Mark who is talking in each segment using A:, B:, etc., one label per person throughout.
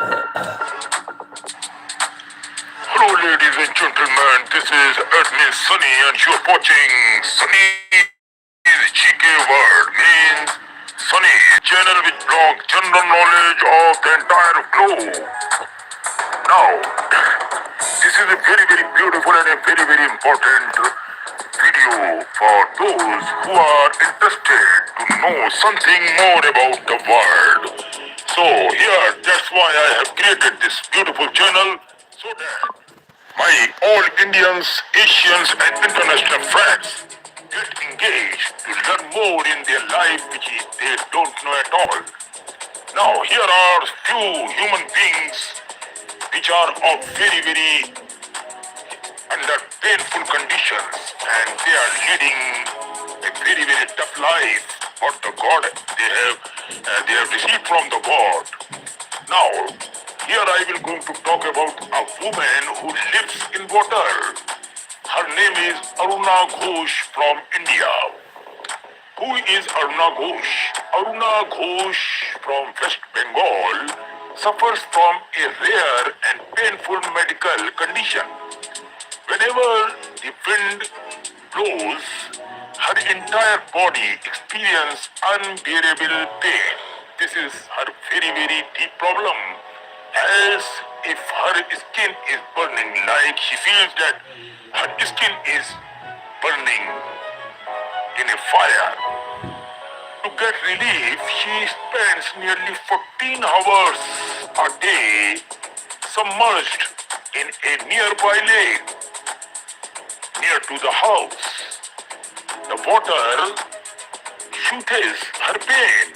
A: Hello, ladies and gentlemen. This is Ernest Sunny, and you're watching Sunny's GK World. Means Sunny channel which blogs general knowledge of the entire globe. Now, this is a very beautiful and a very important video for those who are interested to know something more about the world. So here, that's why I have created this beautiful channel so that my all Indians, Asians and international friends get engaged to learn more in their life which they don't know at all. Now here are few human beings which are of very under painful conditions and they are leading a very tough life what the God they have received from the God. Now here I will going to talk about a woman who lives in water. Her name is Aruna Ghosh from India. Who is Aruna Ghosh? Aruna Ghosh from West Bengal suffers from a rare and painful medical condition. Whenever the wind blows, her entire body experiences unbearable pain. This is her very deep problem. As if her skin is burning, like she feels that her skin is burning in a fire. To get relief, she spends nearly 14 hours a day submerged in a nearby lake near to the house. The water soothes her pain,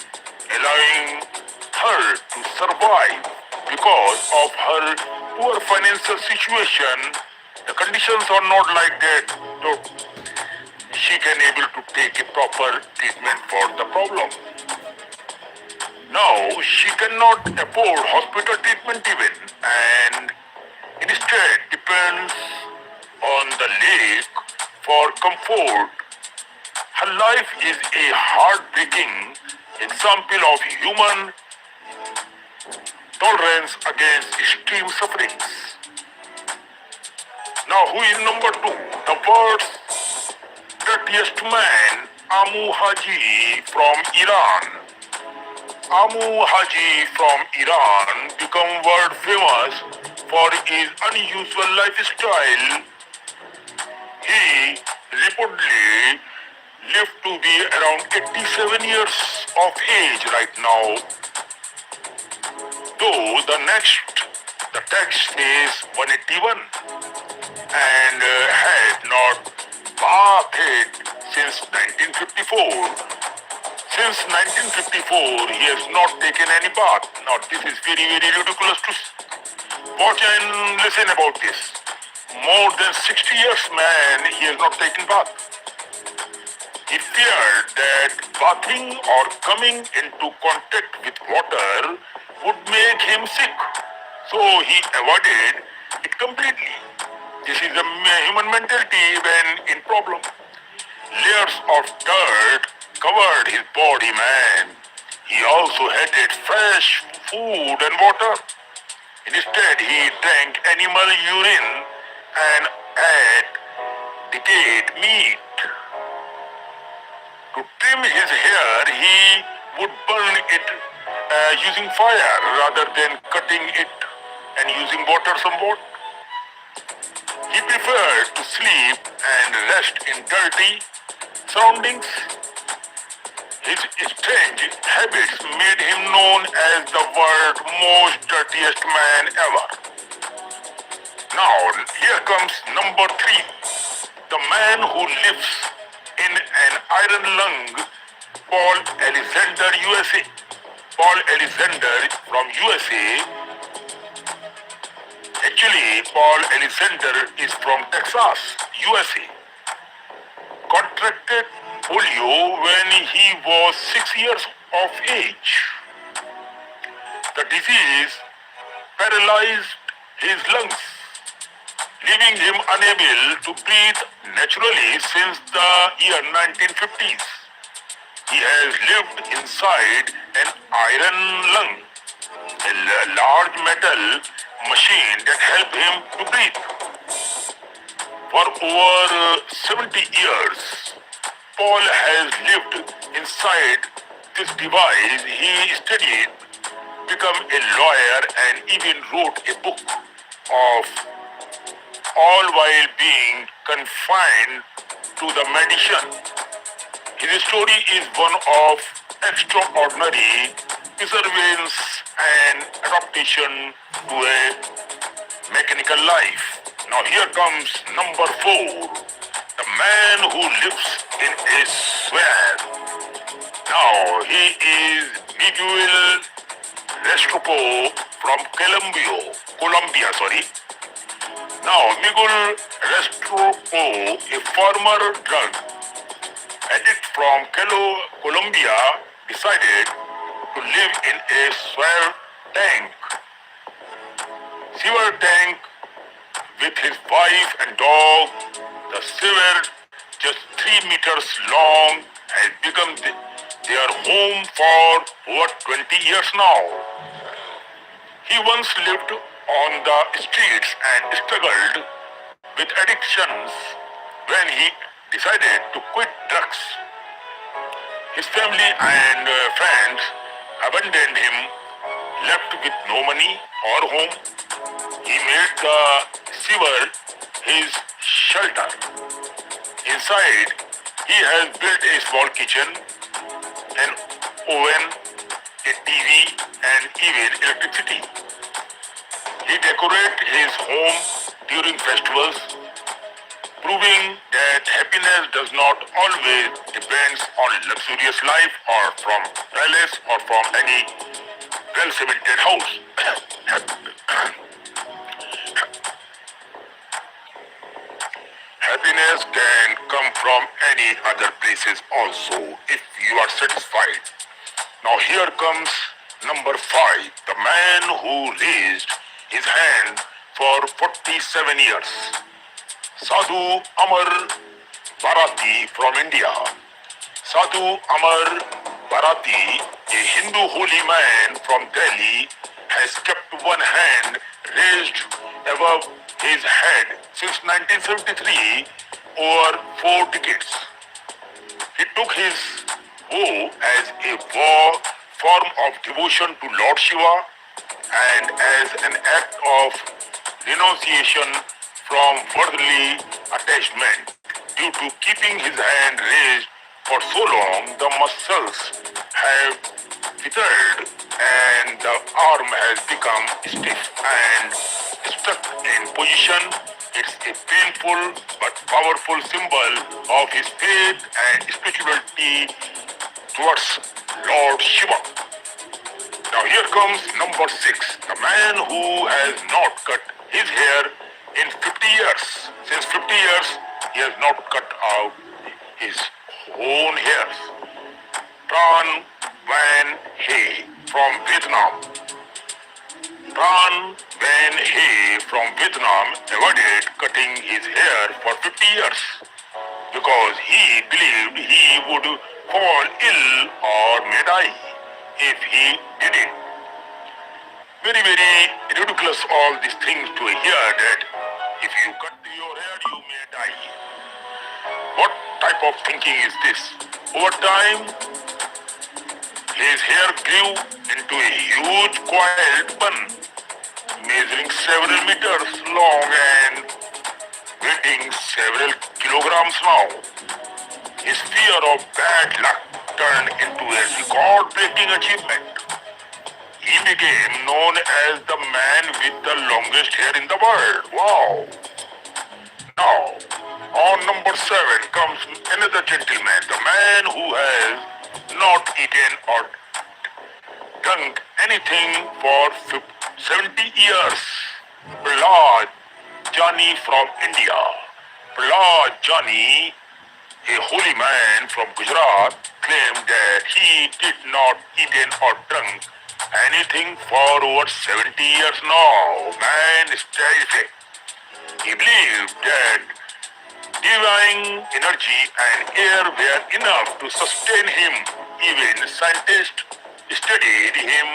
A: allowing her to survive. Because of her poor financial situation, the conditions are not like that, so she can able to take a proper treatment for the problem. Now she cannot afford hospital treatment even, and instead depends on the lake for comfort. Her life is a heartbreaking example of human tolerance against extreme sufferings. Now who is number 2? The world's dirtiest man, Amu Haji from Iran. Amu Haji from Iran became world famous for his unusual lifestyle. He reportedly lived to be around 87 years of age right now. Though the text says 181 and had not bathed since 1954. Since 1954, he has not taken any bath. Now this is very ridiculous to watch and listen about this. More than 60 years man, he has not taken bath. He feared that bathing or coming into contact with water would make him sick, so he avoided it completely. This is a human mentality when in problem. Layers of dirt covered his body, man. He also hated fresh food and water. Instead, he drank animal urine and ate decayed meat. To trim his hair, he would burn it using fire rather than cutting it and using water somewhat. He preferred to sleep and rest in dirty surroundings. His strange habits made him known as the world's most dirtiest man ever. Now, here comes number 3. The man who lives in an iron lung, Paul Alexander, USA. Paul Alexander from USA. Actually, Paul Alexander is from Texas, USA. Contracted polio when he was 6 years of age. The disease paralyzed his lungs, leaving him unable to breathe naturally since the year 1950s. He has lived inside an iron lung a large metal machine that helped him to breathe. For over 70 years, Paul has lived inside this device. He studied, became a lawyer, and even wrote a book of all while being confined to the medicine. His story is one of extraordinary perseverance and adaptation to a mechanical life. Now here comes number 4, the man who lives in a swamp. Now he is Miguel Restrepo from Colombia. Now Miguel Restrepo, a former drug addict from Colombia, decided to live in a sewer tank with his wife and dog. The sewer, just 3 meters long, has become their home for over 20 years now. He once lived on the streets and struggled with addictions. When he decided to quit drugs, his family and friends abandoned him, left with no money or home. He made the sewer his shelter. Inside, he has built a small kitchen, an oven, a TV, and even electricity. He decorates his home during festivals, proving that happiness does not always depend on luxurious life or from palace or from any well-cemented house. Happiness can come from any other places also if you are satisfied. Now here comes number 5, the man who raised his hand for 47 years. Sadhu Amar Bharati from India. Sadhu Amar Bharati, a Hindu holy man from Delhi, has kept one hand raised above his head since 1973, over 4 decades. He took his vow as a form of devotion to Lord Shiva and as an act of renunciation from worldly attachment. Due to keeping his hand raised for so long, the muscles have withered and the arm has become stiff and stuck in position. It's a painful but powerful symbol of his faith and spirituality towards Lord Shiva. Now here comes number 6, the man who has not cut his hair in 50 years. Since 50 years, he has not cut out his own hairs. Tran Van He from Vietnam. Tran Van He from Vietnam avoided cutting his hair for 50 years because he believed he would fall ill or may die if he did it. Very, very ridiculous all these things to hear that if you cut your hair, you may die. What type of thinking is this? Over time, his hair grew into a huge coiled bun, measuring several meters long and weighing several kilograms now. His fear of bad luck turned into a record-breaking achievement. He became known as the man with the longest hair in the world. Wow! Now, on number 7 comes another gentleman, the man who has not eaten or drunk anything for 70 years. Prahlad Jani from India. Prahlad Jani, a holy man from Gujarat, claimed that he did not eaten or drunk anything for over 70 years now. Man is terrific. He believed that divine energy and air were enough to sustain him. Even scientists studied him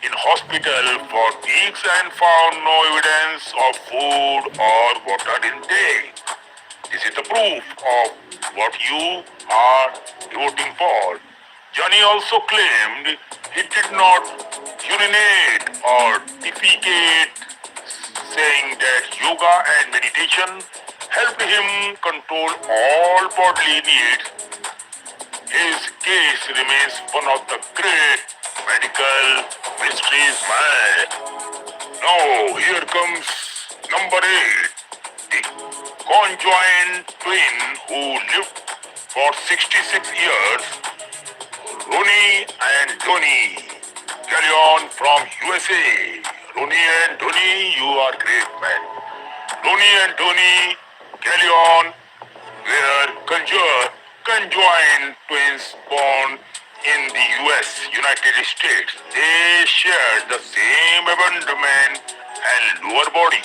A: in hospital for weeks and found no evidence of food or water intake. This is the proof of what you are voting for. Johnny also claimed he did not urinate or defecate, saying that yoga and meditation helped him control all bodily needs. His case remains one of the great medical mysteries, man. Now, here comes number 8. The conjoined twin who lived for 66 years, Rooney and Tony. Carry on from USA. Rooney and Tony, you are great, man. Rooney and Tony, carry on, were conjoined twins born in the US, United States. They shared the same abdomen and lower body.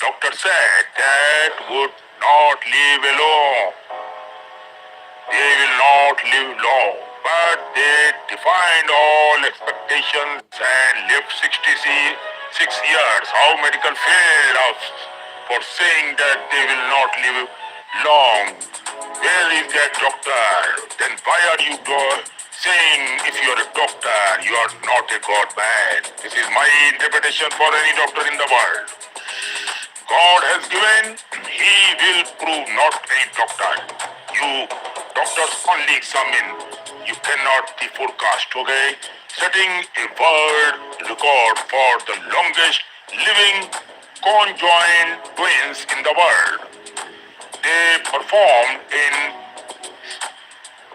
A: Doctor said that would not live alone. They will not live long, but they defied all expectations and lived 66 years. How medical failed us for saying that they will not live long. Where is that doctor? Then why are you saying if you are a doctor, you are not a god man? This is my interpretation for any doctor in the world. God has given, he will prove not any doctor. You doctors only examine. You cannot be forecast, okay? Setting a world record for the longest living conjoined twins in the world. They performed in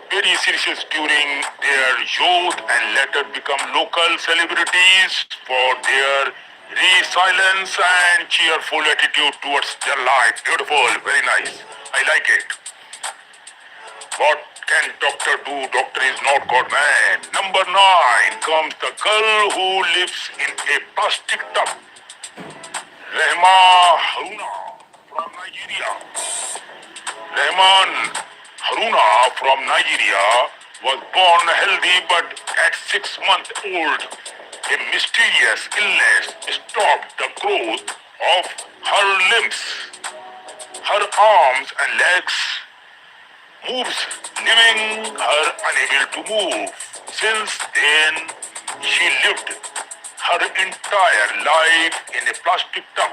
A: very serious during their youth and later become local celebrities for their resilience and cheerful attitude towards their life. Beautiful, very nice. I like it. What can doctor do? Doctor is not God man. Number 9 comes the girl who lives in a plastic tub. Haruna from Nigeria. Haruna from Nigeria was born healthy, but at 6 months old, a mysterious illness stopped the growth of her limbs. Her arms and legs moves, leaving her unable to move. Since then, she lived her entire life in a plastic tub,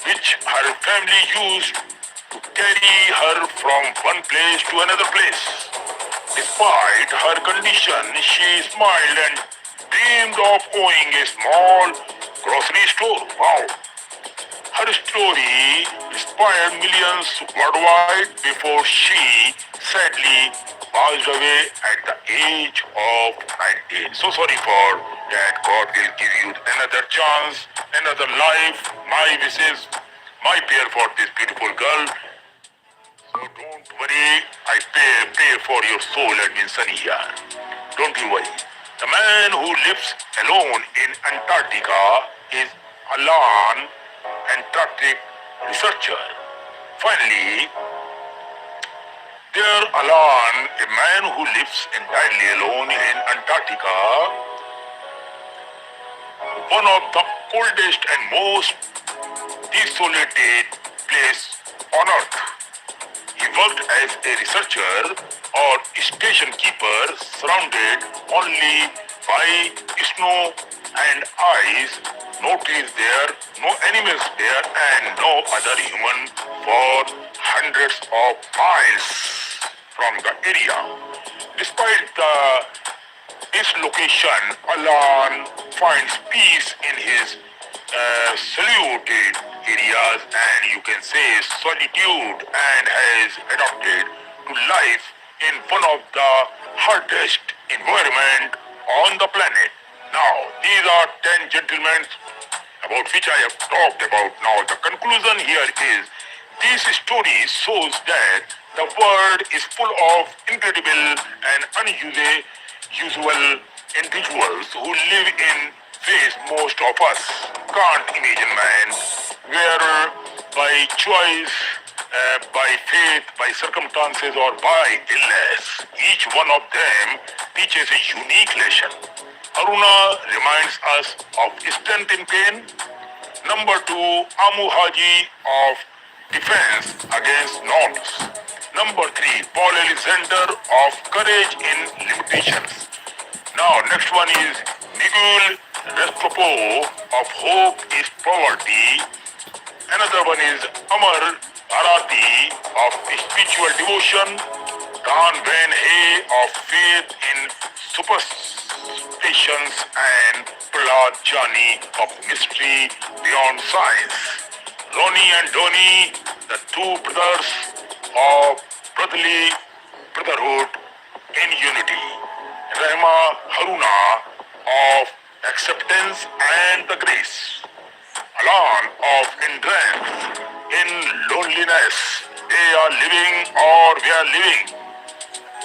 A: which her family used to carry her from one place to another place. Despite her condition, she smiled and dreamed of owning a small grocery store. Wow! Her story inspired millions worldwide before she sadly passed away at the age of 19. So sorry for that. God will give you another chance, another life. My wishes, my prayer for this beautiful girl. So don't worry, I pray for your soul, admin Sunny here. Don't you worry. The man who lives alone in Antarctica is Alan, Antarctic researcher. Finally, there Alan, a man who lives entirely alone in Antarctica, one of the coldest and most desolated place on earth. He worked as a researcher or station keeper, surrounded only by snow and ice. No trees there, no animals there, and no other human for hundreds of miles from the area. Despite this location, Alan finds peace in his secluded areas and you can say solitude, and has adapted to life in one of the hardest environment on the planet. Now, these are 10 gentlemen about which I have talked about. Now, the conclusion here is this story shows that the world is full of incredible and unusual individuals who live in ways most of us can't imagine, man. Where by choice by faith, by circumstances, or by illness. Each one of them teaches a unique lesson. Haruna reminds us of strength in pain. Number two, Amu Haji of defense against norms. Number three, Paul Alexander of courage in limitations. Now, next one is Miguel Restrepo of hope is poverty. Another one is Amar Arati of spiritual devotion, Dan Ben Hay of faith in superstitions, and Prahlad Jani of mystery beyond science. Ronnie and Donnie, the two brothers of brotherly brotherhood in unity. Rahma Haruna of acceptance and the grace. Alan of endurance in loneliness. They are living or we are living.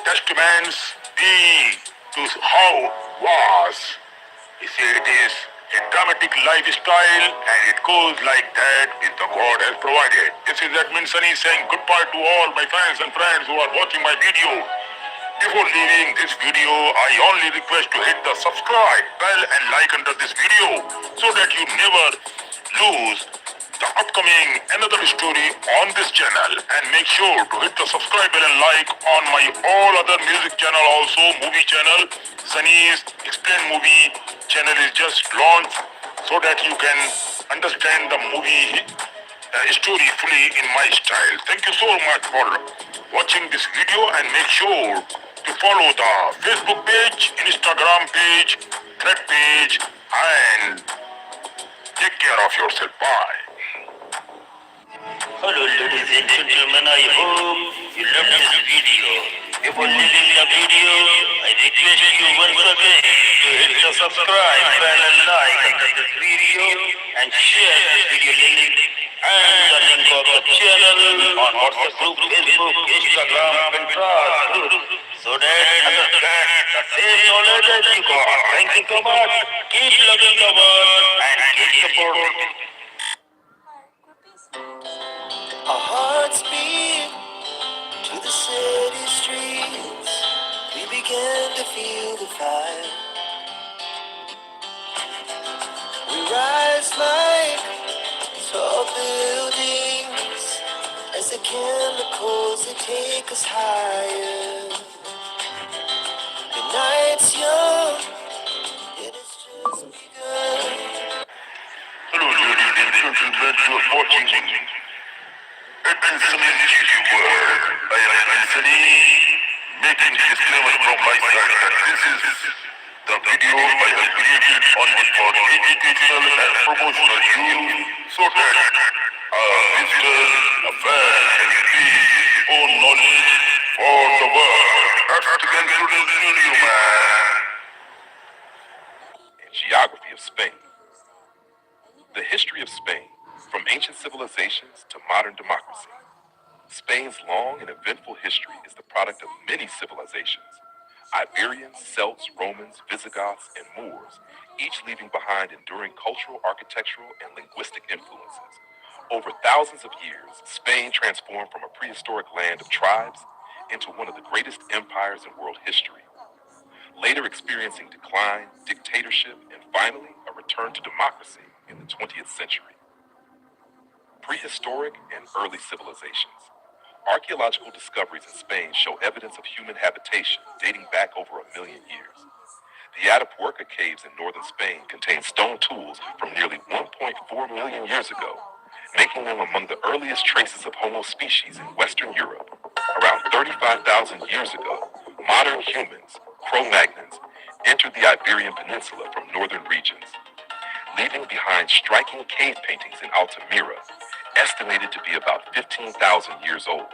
A: Testaments be to how was. He said it is a dramatic lifestyle and it goes like that if the God has provided. This is Admin Sunny saying goodbye to all my fans and friends who are watching my video. Before leaving this video, I only request to hit the subscribe bell and like under this video so that you never lose the upcoming another story on this channel, and make sure to hit the subscribe bell and like on my all other music channel, also movie channel. Sunny's Explain Movie channel is just launched so that you can understand the movie story fully in my style. Thank you so much for watching this video, and make sure to follow the Facebook page, Instagram page, Thread page, and take care of yourself. Bye.
B: Hello ladies and gentlemen, I hope you love this video. Before leaving the video, I request you once again to hit the subscribe bell and like under this video, and share this video link and the link of the channel on WhatsApp group, Facebook, Instagram, Pinterest group, so that understand the same knowledge as you got. Thank you so much. Keep loving the world and keep supporting.
C: Our hearts beat to the city streets. We began to feel the fire. We rise like tall buildings as the chemicals they take us higher. The night's young, it has just begun.
A: Hello, ladies and gentlemen, you are watching Admin Sunny's YouTube world. I am Admin Sunny, making disclaimer from my side that this is the video I have created only for educational and promotional use, so that a visitor, a fan can increase his own knowledge for the world. That's the concluding video, man.
D: Geography of Spain. The history of Spain, from ancient civilizations to modern democracy. Spain's long and eventful history is the product of many civilizations. Iberians, Celts, Romans, Visigoths, and Moors, each leaving behind enduring cultural, architectural, and linguistic influences. Over thousands of years, Spain transformed from a prehistoric land of tribes into one of the greatest empires in world history. Later experiencing decline, dictatorship, and finally a return to democracy in the 20th century. Prehistoric and early civilizations. Archaeological discoveries in Spain show evidence of human habitation dating back over 1 million years. The Atapuerca caves in northern Spain contain stone tools from nearly 1.4 million years ago, making them among the earliest traces of Homo species in Western Europe. Around 35,000 years ago, modern humans, Cro-Magnons, entered the Iberian Peninsula from northern regions, leaving behind striking cave paintings in Altamira, estimated to be about 15,000 years old.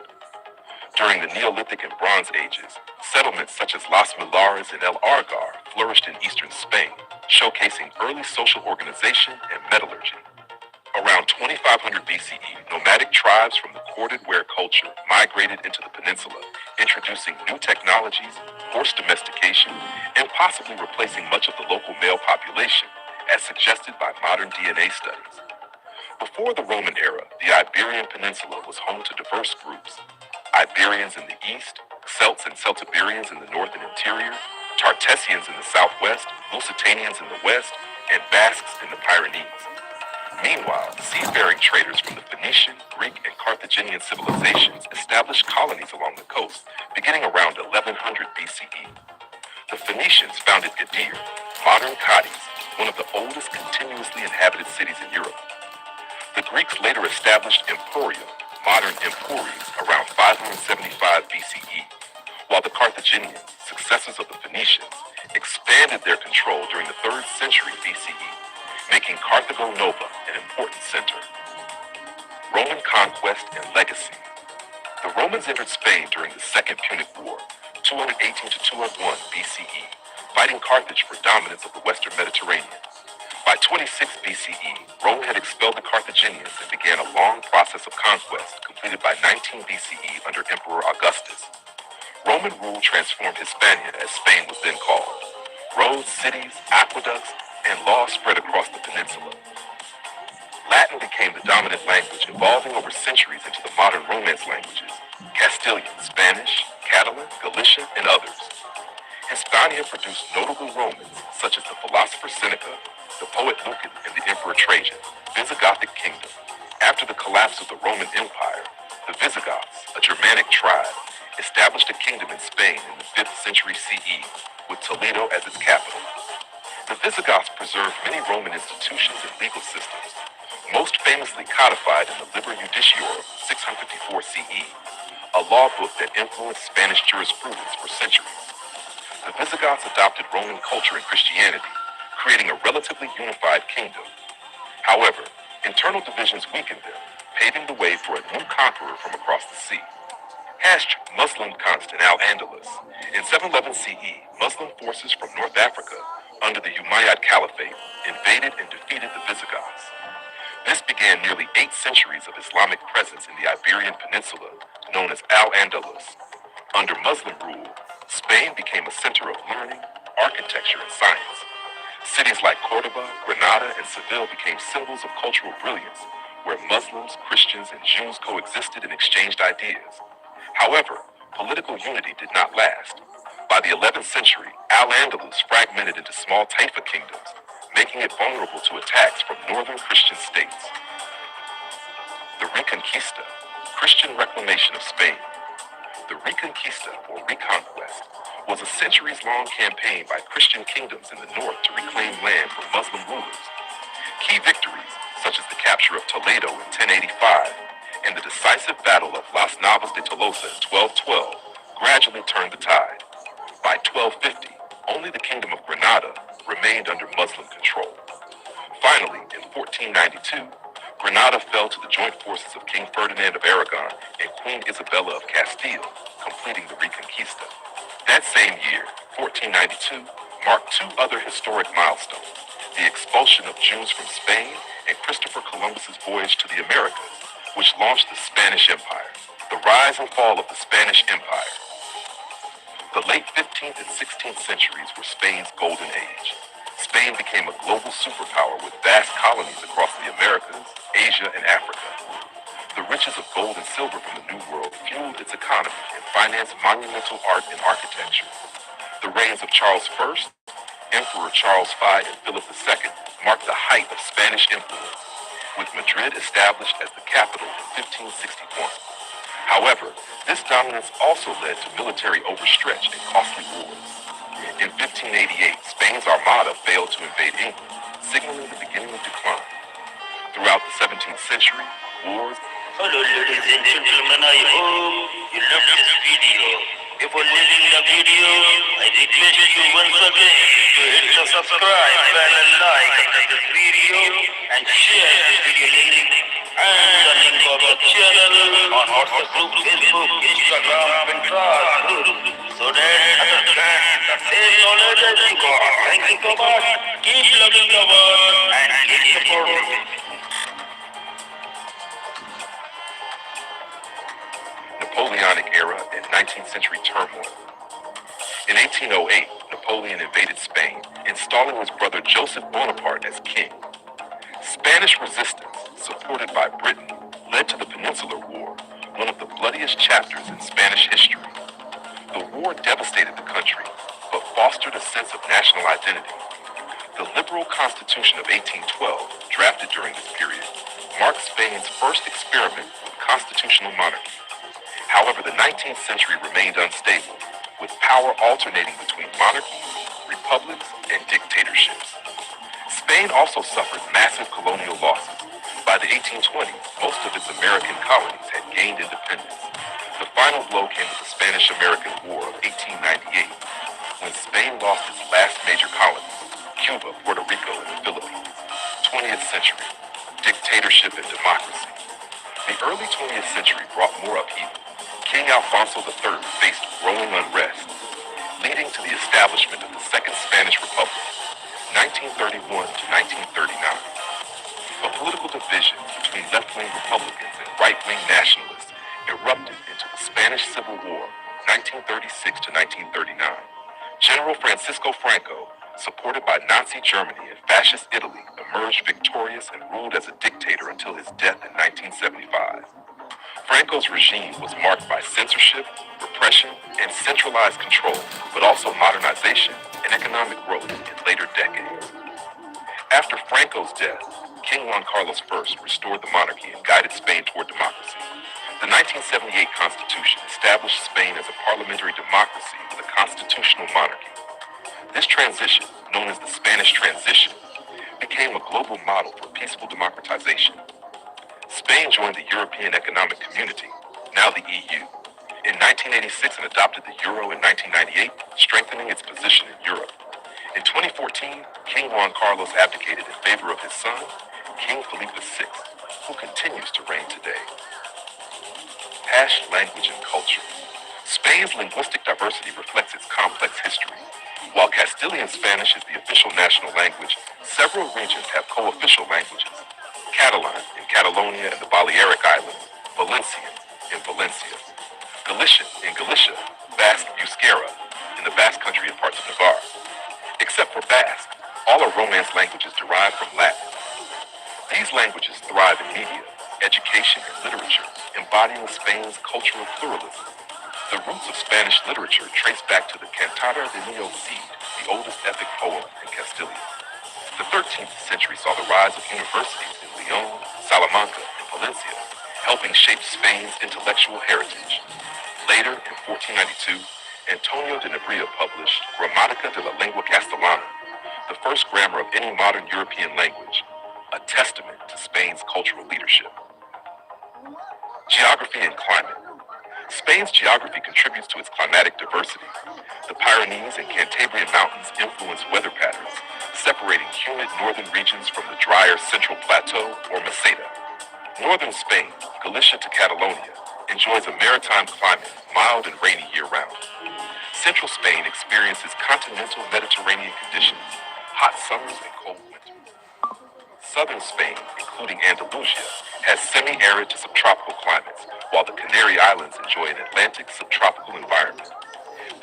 D: During the Neolithic and Bronze Ages, settlements such as Las Milares and El Argar flourished in eastern Spain, showcasing early social organization and metallurgy. Around 2500 BCE, nomadic tribes from the corded ware culture migrated into the peninsula, introducing new technologies, forced domestication, and possibly replacing much of the local male population, as suggested by modern DNA studies. Before the Roman era, the Iberian Peninsula was home to diverse groups. Iberians in the east, Celts and Celtiberians in the north and interior, Tartessians in the southwest, Lusitanians in the west, and Basques in the Pyrenees. Meanwhile, seafaring traders from the Phoenician, Greek, and Carthaginian civilizations established colonies along the coast, beginning around 1100 BCE. The Phoenicians founded Gadir, modern Cadiz, one of the oldest continuously inhabited cities in Europe. The Greeks later established Emporium, modern Empuri, around 575 BCE, while the Carthaginians, successors of the Phoenicians, expanded their control during the 3rd century BCE, making Carthago Nova an important center. Roman conquest and legacy. The Romans entered Spain during the Second Punic War, 218 to 201 BCE, fighting Carthage for dominance of the Western Mediterranean. By 26 BCE, Rome had expelled the Carthaginians and began a long process of conquest, completed by 19 BCE under Emperor Augustus. Roman rule transformed Hispania, as Spain was then called. Roads, cities, aqueducts, and laws spread across the peninsula. Latin became the dominant language, evolving over centuries into the modern Romance languages: Castilian, Spanish, Catalan, Galician, and others. Hispania produced notable Romans, such as the philosopher Seneca, the poet Lucan, and the Emperor Trajan. Visigothic kingdom. After the collapse of the Roman Empire, the Visigoths, a Germanic tribe, established a kingdom in Spain in the 5th century CE, with Toledo as its capital. The Visigoths preserved many Roman institutions and legal systems, most famously codified in the Liber Judiciorum 654 CE, a law book that influenced Spanish jurisprudence for centuries. The Visigoths adopted Roman culture and Christianity, creating a relatively unified kingdom. However, internal divisions weakened them, paving the way for a new conqueror from across the sea. Hashed Muslim Constant al-Andalus. In 711 CE, Muslim forces from North Africa, under the Umayyad Caliphate, invaded and defeated the Visigoths. This began nearly 8 centuries of Islamic presence in the Iberian Peninsula, known as Al-Andalus. Under Muslim rule, Spain became a center of learning, architecture, and science. Cities like Cordoba, Granada, and Seville became symbols of cultural brilliance, where Muslims, Christians, and Jews coexisted and exchanged ideas. However, political unity did not last. By the 11th century, Al-Andalus fragmented into small Taifa kingdoms, making it vulnerable to attacks from northern Christian states. The Reconquista, Christian reclamation of Spain. The Reconquista, or Reconquest, was a centuries-long campaign by Christian kingdoms in the north to reclaim land from Muslim rulers. Key victories, such as the capture of Toledo in 1085 and the decisive Battle of Las Navas de Tolosa in 1212, gradually turned the tide. By 1250, only the Kingdom of Granada remained under Muslim control. Finally, in 1492, Granada fell to the joint forces of King Ferdinand of Aragon and Queen Isabella of Castile, completing the Reconquista. That same year, 1492, marked 2 other historic milestones: the expulsion of Jews from Spain and Christopher Columbus's voyage to the Americas, which launched the Spanish Empire. The rise and fall of the Spanish Empire. The late 15th and 16th centuries were Spain's golden age. Spain became a global superpower with vast colonies across the Americas, Asia, and Africa. The riches of gold and silver from the New World fueled its economy and financed monumental art and architecture. The reigns of Charles I, Emperor Charles V, and Philip II marked the height of Spanish influence, with Madrid established as the capital in 1561. However, this dominance also led to military overstretch and costly wars. In 1588, Spain's Armada failed to invade England, signaling the beginning of decline. Throughout the 17th century, wars.
B: Hello ladies and gentlemen, I hope you love this video. Before leaving the video, I request you once again to hit the subscribe button and like this video and share this video link and the link of the channel on WhatsApp group, Facebook, Instagram, Pinterest group, so that others can the same knowledge as you got. Thank you so much. Keep loving the world and keep supporting.
D: Napoleonic era and 19th century turmoil. In 1808, Napoleon invaded Spain, installing his brother Joseph Bonaparte as king. Spanish resistance, supported by Britain, led to the Peninsular War, one of the bloodiest chapters in Spanish history. The war devastated the country, but fostered a sense of national identity. The liberal Constitution of 1812, drafted during this period, marked Spain's first experiment with constitutional monarchy. However, the 19th century remained unstable, with power alternating between monarchies, republics, and dictatorships. Spain also suffered massive colonial losses. By the 1820s, most of its American colonies had gained independence. The final blow came with the Spanish-American War of 1898, when Spain lost its last major colonies, Cuba, Puerto Rico, and the Philippines. 20th century, dictatorship and democracy. The early 20th century brought more upheaval. King Alfonso III faced growing unrest, leading to the establishment of the Second Spanish Republic, 1931 to 1939. A political division between left-wing Republicans and right-wing nationalists erupted into the Spanish Civil War, 1936 to 1939. General Francisco Franco, supported by Nazi Germany and Fascist Italy, emerged victorious and ruled as a dictator until his death in 1975. Franco's regime was marked by censorship, repression, and centralized control, but also modernization and economic growth in later decades. After Franco's death, King Juan Carlos I restored the monarchy and guided Spain toward democracy. The 1978 Constitution established Spain as a parliamentary democracy with a constitutional monarchy. This transition, known as the Spanish Transition, became a global model for peaceful democratization. Spain joined the European Economic Community, now the EU, in 1986 and adopted the euro in 1998, strengthening its position in Europe. In 2014, King Juan Carlos abdicated in favor of his son, King Felipe VI, who continues to reign today. Hash language and culture. Spain's linguistic diversity reflects its complex history. While Castilian Spanish is the official national language, several regions have co-official languages. Catalan in Catalonia and the Balearic Islands, Valencian in Valencia, Galician in Galicia, Basque Euskera in the Basque Country and parts of Navarre. Except for Basque, all are Romance languages derived from Latin. These languages thrive in media, education, and literature, embodying Spain's cultural pluralism. The roots of Spanish literature trace back to the Cantada de Neo Cid, the oldest epic poem in Castilian. The 13th century saw the rise of universities in León, Salamanca, and Valencia, helping shape Spain's intellectual heritage. Later, in 1492, Antonio de Nebria published Gramática de la Lengua Castellana, the first grammar of any modern European language, a testament to Spain's cultural leadership. Geography and climate. Spain's geography contributes to its climatic diversity. The Pyrenees and Cantabrian Mountains influence weather patterns, separating humid northern regions from the drier central plateau or meseta. Northern Spain, Galicia to Catalonia, enjoys a maritime climate, mild and rainy year-round. Central Spain experiences continental Mediterranean conditions, hot summers and cold winters. Southern Spain, including Andalusia, has semi-arid to subtropical climates, while the Canary Islands enjoy an Atlantic subtropical environment.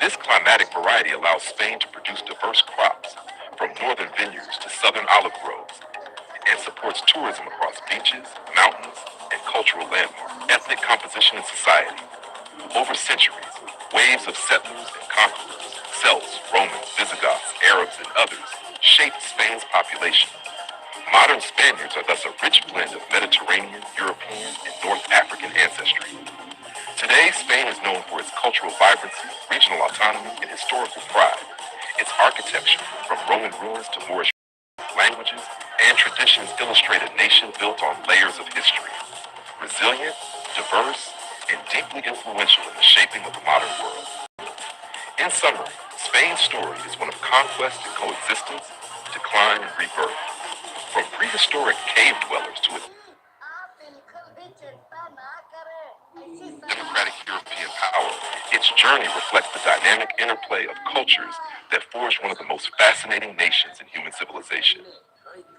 D: This climatic variety allows Spain to produce diverse crops, from northern vineyards to southern olive groves, and supports tourism across beaches, mountains, and cultural landmarks. Ethnic composition in society. Over centuries, waves of settlers and conquerors, Celts, Romans, Visigoths, Arabs, and others, shaped Spain's population. Modern Spaniards are thus a rich blend of Mediterranean, European, and North African ancestry. Today, Spain is known for its cultural vibrancy, regional autonomy, and historical pride. Its architecture, from Roman ruins to Moorish languages and traditions, illustrate a nation built on layers of history. Resilient, diverse, and deeply influential in the shaping of the modern world. In summary, Spain's story is one of conquest and coexistence, decline and rebirth. From prehistoric cave dwellers to its democratic European power, its journey reflects the dynamic interplay of cultures that forged one of the most fascinating nations in human civilization.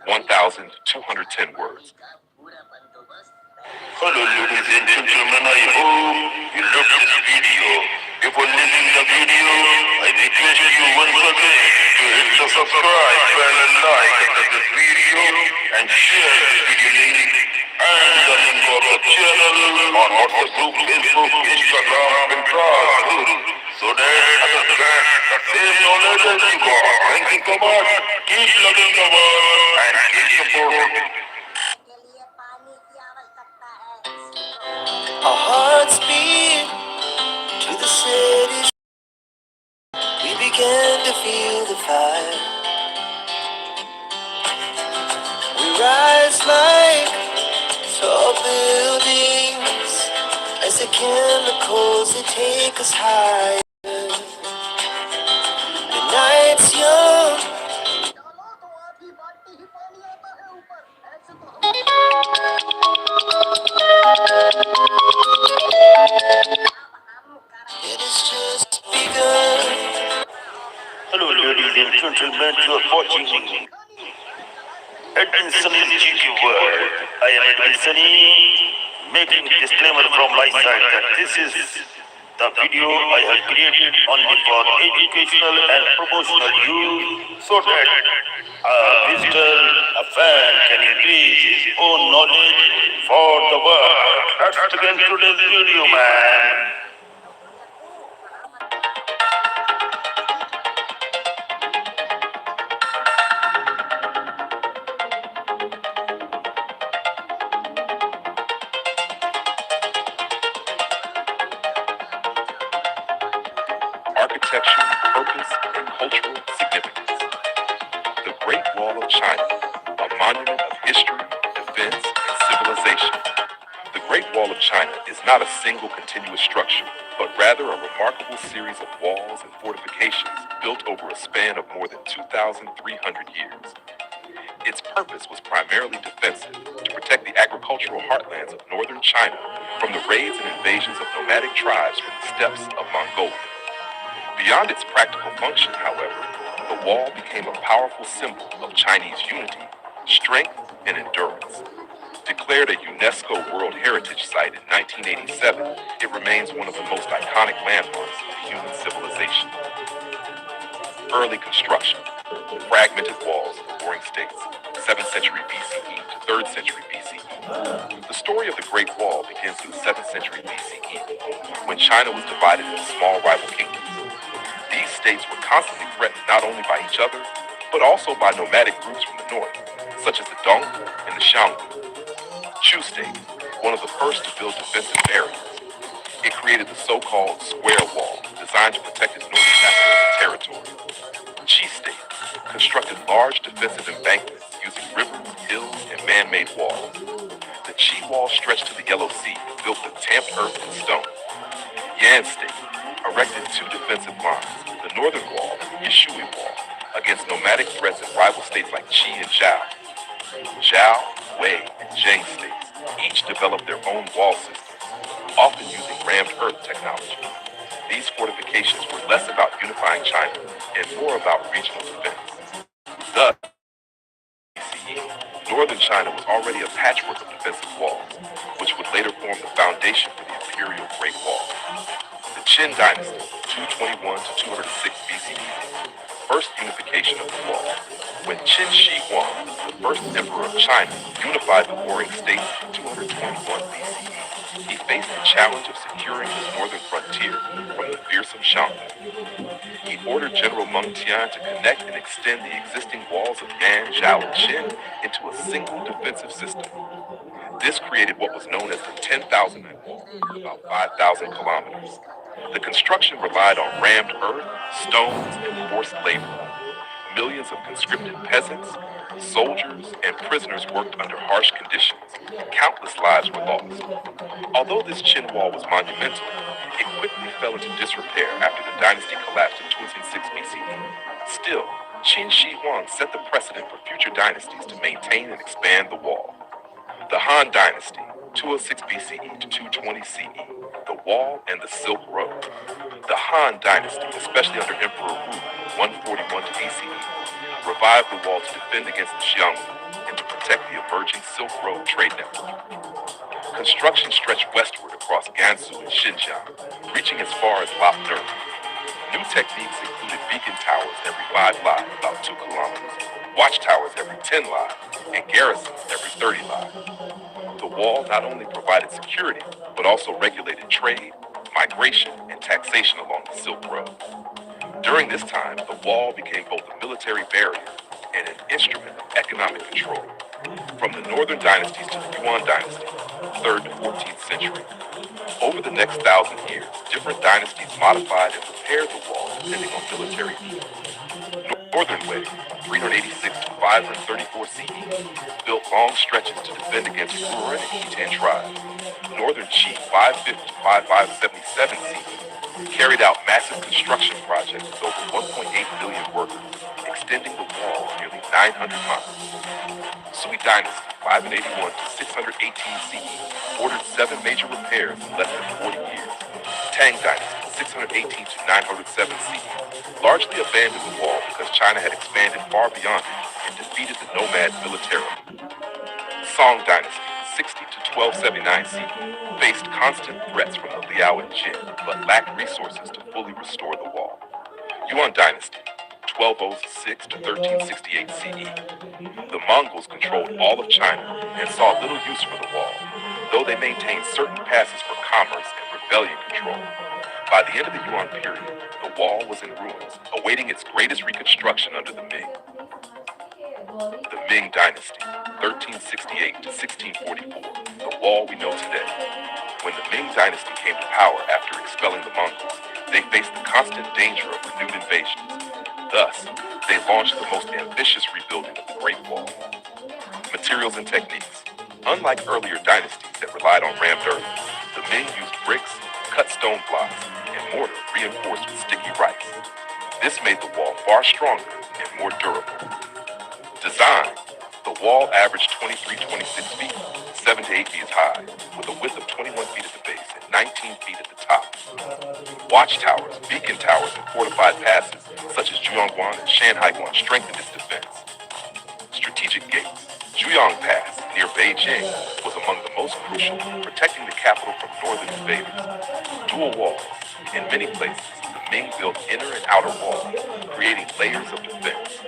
D: 1,210 words.
B: Hello ladies and gentlemen, I hope you love this video. If you're liking the video, I request you once again to hit the subscribe button and like this video and share this video link. channel on WhatsApp group, Facebook, Instagram, Pinterest, so that others get the same knowledge as you got. Thank you so much. Keep loving the world and keep supporting.
C: Our hearts beat to the city. We began to feel the fire. We rise like tall buildings as the chemicals they take us higher. The night's young. It has just begun.
B: Hello, ladies and gentlemen, you are watching Edwin Sunny's GQ World. I am Edwin Sunny, making disclaimer from my side that this is the video I have created only for educational and promotional use so that a visitor, a fan can increase his own knowledge for the world. Let's begin today's video, man.
D: Architecture, purpose, and cultural significance. The Great Wall of China, a monument of history, defense, and civilization. The Great Wall of China is not a single continuous structure, but rather a remarkable series of walls and fortifications built over a span of more than 2,300 years. Its purpose was primarily defensive, to protect the agricultural heartlands of northern China from the raids and invasions of nomadic tribes from the steppes of Mongolia. Beyond its practical function, however, the wall became a powerful symbol of Chinese unity, strength, and endurance. Declared a UNESCO World Heritage Site in 1987, it remains one of the most iconic landmarks of human civilization. Early construction. Fragmented walls of warring states, 7th century BCE to 3rd century BCE. The story of the Great Wall begins in the 7th century BCE, when China was divided into small rival kingdoms. These states were constantly threatened not only by each other, but also by nomadic groups from the north, such as the Dong and the Xiongnu. Chu State, one of the first to build defensive barriers. It created the so-called Square Wall, designed to protect its northern aspects of territory. Qi State constructed large defensive embankments using rivers, hills, and man-made walls. The Qi Wall stretched to the Yellow Sea, built with tamped earth and stone. Yan State erected two defensive lines, the Northern Wall and the Yishui Wall, against nomadic threats in rival states like Qi and Zhao. Zhao, Wei, and Zhang states each developed their own wall systems, often using rammed earth technology. These fortifications were less about unifying China and more about regional defense. Thus, BCE, northern China was already a patchwork of defensive walls, which would later form the foundation for the Imperial Great Wall. The Qin Dynasty, 221 to 206 BCE, first unification of the wall. When Qin Shi Huang, the first emperor of China, unified the warring states in 221 BCE, he faced the challenge of securing his northern frontier from the fearsome Xiongnu. He ordered General Meng Tian to connect and extend the existing walls of Yan, Zhao, and Qin into a single defensive system. This created what was known as the 10,000 Wall, about 5,000 kilometers. The construction relied on rammed earth, stones, and forced labor. Millions of conscripted peasants, soldiers, and prisoners worked under harsh conditions. Countless lives were lost. Although this Qin Wall was monumental, it quickly fell into disrepair after the dynasty collapsed in 206 BCE. Still, Qin Shi Huang set the precedent for future dynasties to maintain and expand the wall. The Han Dynasty, 206 BCE to 220 CE, the Wall and the Silk Road. The Han Dynasty, especially under Emperor Wu, 141 to BCE, revived the wall to defend against the Xiongnu and to protect the emerging Silk Road trade network. Construction stretched westward across Gansu and Xinjiang, reaching as far as Lapner. New techniques included beacon towers every 5 li, about 2 kilometers, watchtowers every 10 li, and garrisons every 30 li. The wall not only provided security, but also regulated trade, migration, and taxation along the Silk Road. During this time, the wall became both a military barrier and an instrument of economic control. From the northern dynasties to the Yuan dynasty, 3rd to 14th century, over the next 1,000 years, different dynasties modified and repaired the wall depending on military needs. Northern Wei, 386 to 534 CE, built long stretches to defend against Yuan and Khitan tribes. Northern Qi, 550 to 5577 CE, carried out massive construction projects with over 1.8 million workers, extending the wall nearly 900 miles. Sui Dynasty, 581 to 618 CE, ordered 7 major repairs in less than 40 years. Tang Dynasty, 618 to 907 CE, largely abandoned the wall because China had expanded far beyond it and defeated the nomads militarily. Song Dynasty, 60 to 1279 CE, faced constant threats from the Liao and Jin, but lacked resources to fully restore the wall. Yuan Dynasty, 1206 to 1368 CE. The Mongols controlled all of China and saw little use for the wall, though they maintained certain passes for commerce and rebellion control. By the end of the Yuan period, the wall was in ruins, awaiting its greatest reconstruction under the Ming. The Ming Dynasty, 1368 to 1644, the wall we know today. When the Ming Dynasty came to power after expelling the Mongols, they faced the constant danger of renewed invasions. Thus, they launched the most ambitious rebuilding of the Great Wall. Materials and techniques. Unlike earlier dynasties that relied on rammed earth, the Ming used bricks, cut stone blocks, and mortar reinforced with sticky rice. This made the wall far stronger and more durable. Design. The wall averaged 26 feet, 7 to 8 feet high, with a width of 21 feet at the base and 19 feet at the top. Watchtowers, beacon towers, and fortified passes, such as Zhuangguan and Shanhaiguan, strengthened its defense. Strategic gates. Zhuyang Pass, near Beijing, was among the most crucial, protecting the capital from northern invaders. Dual walls. In many places, the Ming built inner and outer walls, creating layers of defense.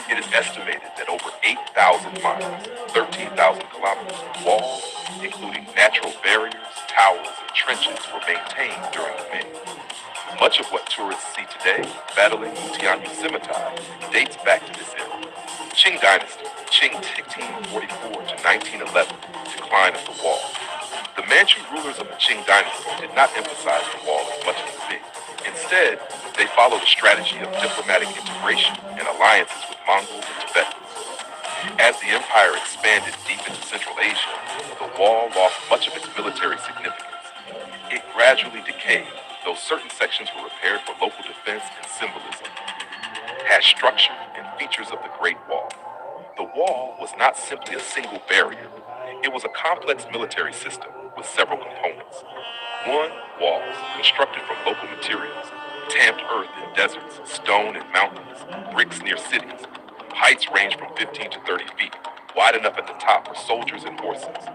D: It is estimated that over 8,000 miles, 13,000 kilometers of walls, including natural barriers, towers, and trenches, were maintained during the Ming. Much of what tourists see today, battling Tianyu scimitar, dates back to this era. Qing Dynasty, Qing 1644 to 1911, decline of the wall. The Manchu rulers of the Qing Dynasty did not emphasize the wall as much as the Ming. Instead, they followed a strategy of diplomatic integration and alliances with Mongols and Tibetans. As the empire expanded deep into Central Asia, the wall lost much of its military significance. It gradually decayed, though certain sections were repaired for local defense and symbolism. Had structure and features of the Great Wall. The wall was not simply a single barrier. It was a complex military system with several components. 1. Walls, constructed from local materials, tamped earth in deserts, stone in mountains, bricks near cities. Heights range from 15 to 30 feet, wide enough at the top for soldiers and horses.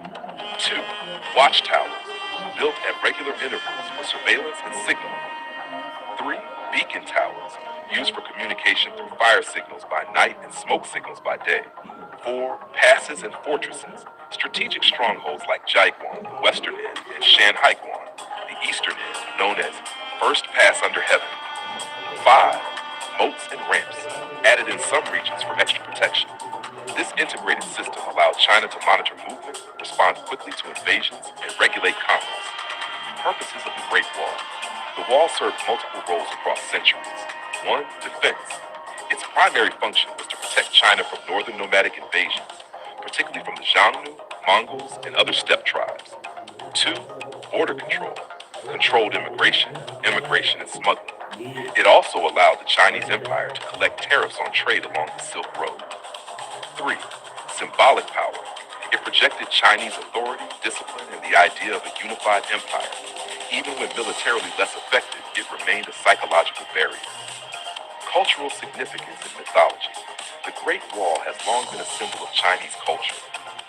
D: 2. Watchtowers, built at regular intervals for surveillance and signaling. 3. Beacon towers, used for communication through fire signals by night and smoke signals by day. 4. Passes and fortresses, strategic strongholds like Jiaiguan, the western end, and Shanhaiguan, the eastern end, known as First Pass Under Heaven. 5. Moats and ramps, added in some regions for extra protection. This integrated system allowed China to monitor movement, respond quickly to invasions, and regulate commerce. Purposes of the Great Wall. The wall served multiple roles across centuries. 1. Defense. Its primary function was to protect China from northern nomadic invasions, particularly from the Xiongnu, Mongols, and other steppe tribes. 2. Border control. Controlled immigration, and smuggling. It also allowed the Chinese Empire to collect tariffs on trade along the Silk Road. 3. Symbolic power. It projected Chinese authority, discipline, and the idea of a unified empire. Even when militarily less effective, it remained a psychological barrier. Cultural significance in mythology. The Great Wall has long been a symbol of Chinese culture.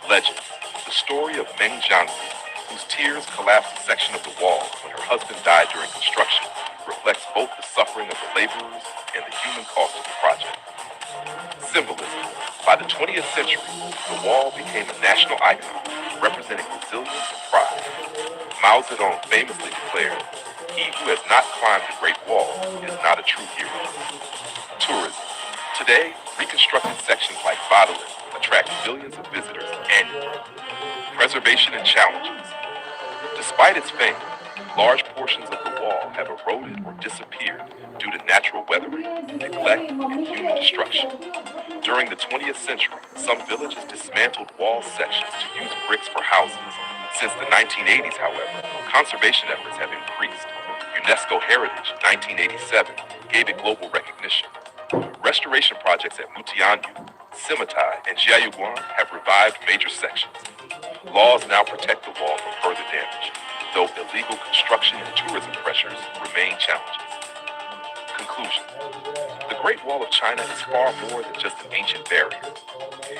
D: Legend. The story of Meng Jiangzi, whose tears collapsed a section of the wall when her husband died during construction, reflects both the suffering of the laborers and the human cost of the project. Symbolism. By the 20th century, the wall became a national icon, representing resilience and pride. Mao Zedong famously declared, "He who has not climbed the Great Wall is not a true hero." Tourism. Today, reconstructed sections like Badaling attract millions of visitors annually. Preservation and challenges. Despite its fame, large portions of the wall have eroded or disappeared due to natural weathering, neglect, and human destruction. During the 20th century, some villages dismantled wall sections to use bricks for houses. Since the 1980s, however, conservation efforts have increased. UNESCO Heritage 1987 gave it global recognition. Restoration projects at Mutianyu, Simitai, and Jiayuguan have revived major sections. Laws now protect the wall from further damage, though illegal construction and tourism pressures remain challenges. Conclusion. The Great Wall of China is far more than just an ancient barrier.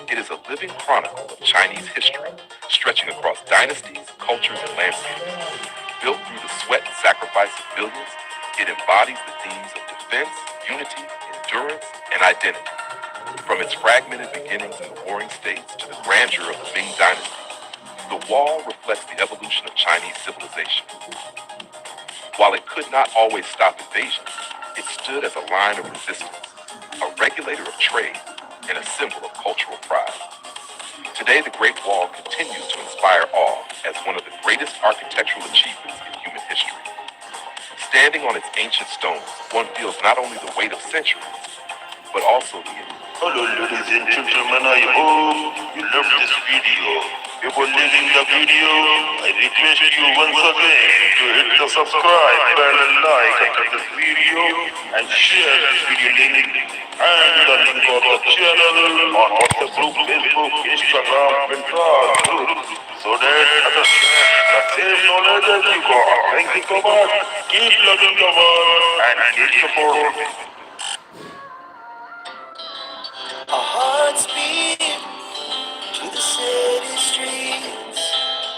D: It is a living chronicle of Chinese history, stretching across dynasties, cultures, and landscapes. Built through the sweat and sacrifice of millions, it embodies the themes of defense, unity, endurance, and identity. From its fragmented beginnings in the Warring States to the grandeur of the Ming Dynasty, the wall reflects the evolution of Chinese civilization. While it could not always stop invasions, it stood as a line of resistance, a regulator of trade, and a symbol of cultural pride. Today, the Great Wall continues to inspire awe as one of the greatest architectural achievements in human history. Standing on its ancient stones, one feels not only the weight of centuries, but also the
B: Hello, ladies and gentlemen. I hope you love this video. Before leaving the video, I request you once again to hit the subscribe button and like after this video and share this video link and the link of the channel on WhatsApp group, Facebook, Instagram, Pinterest group so that others the same knowledge as you got. Thank you so much. Keep loving the world and keep supporting.
C: Our hearts beat to the city streets.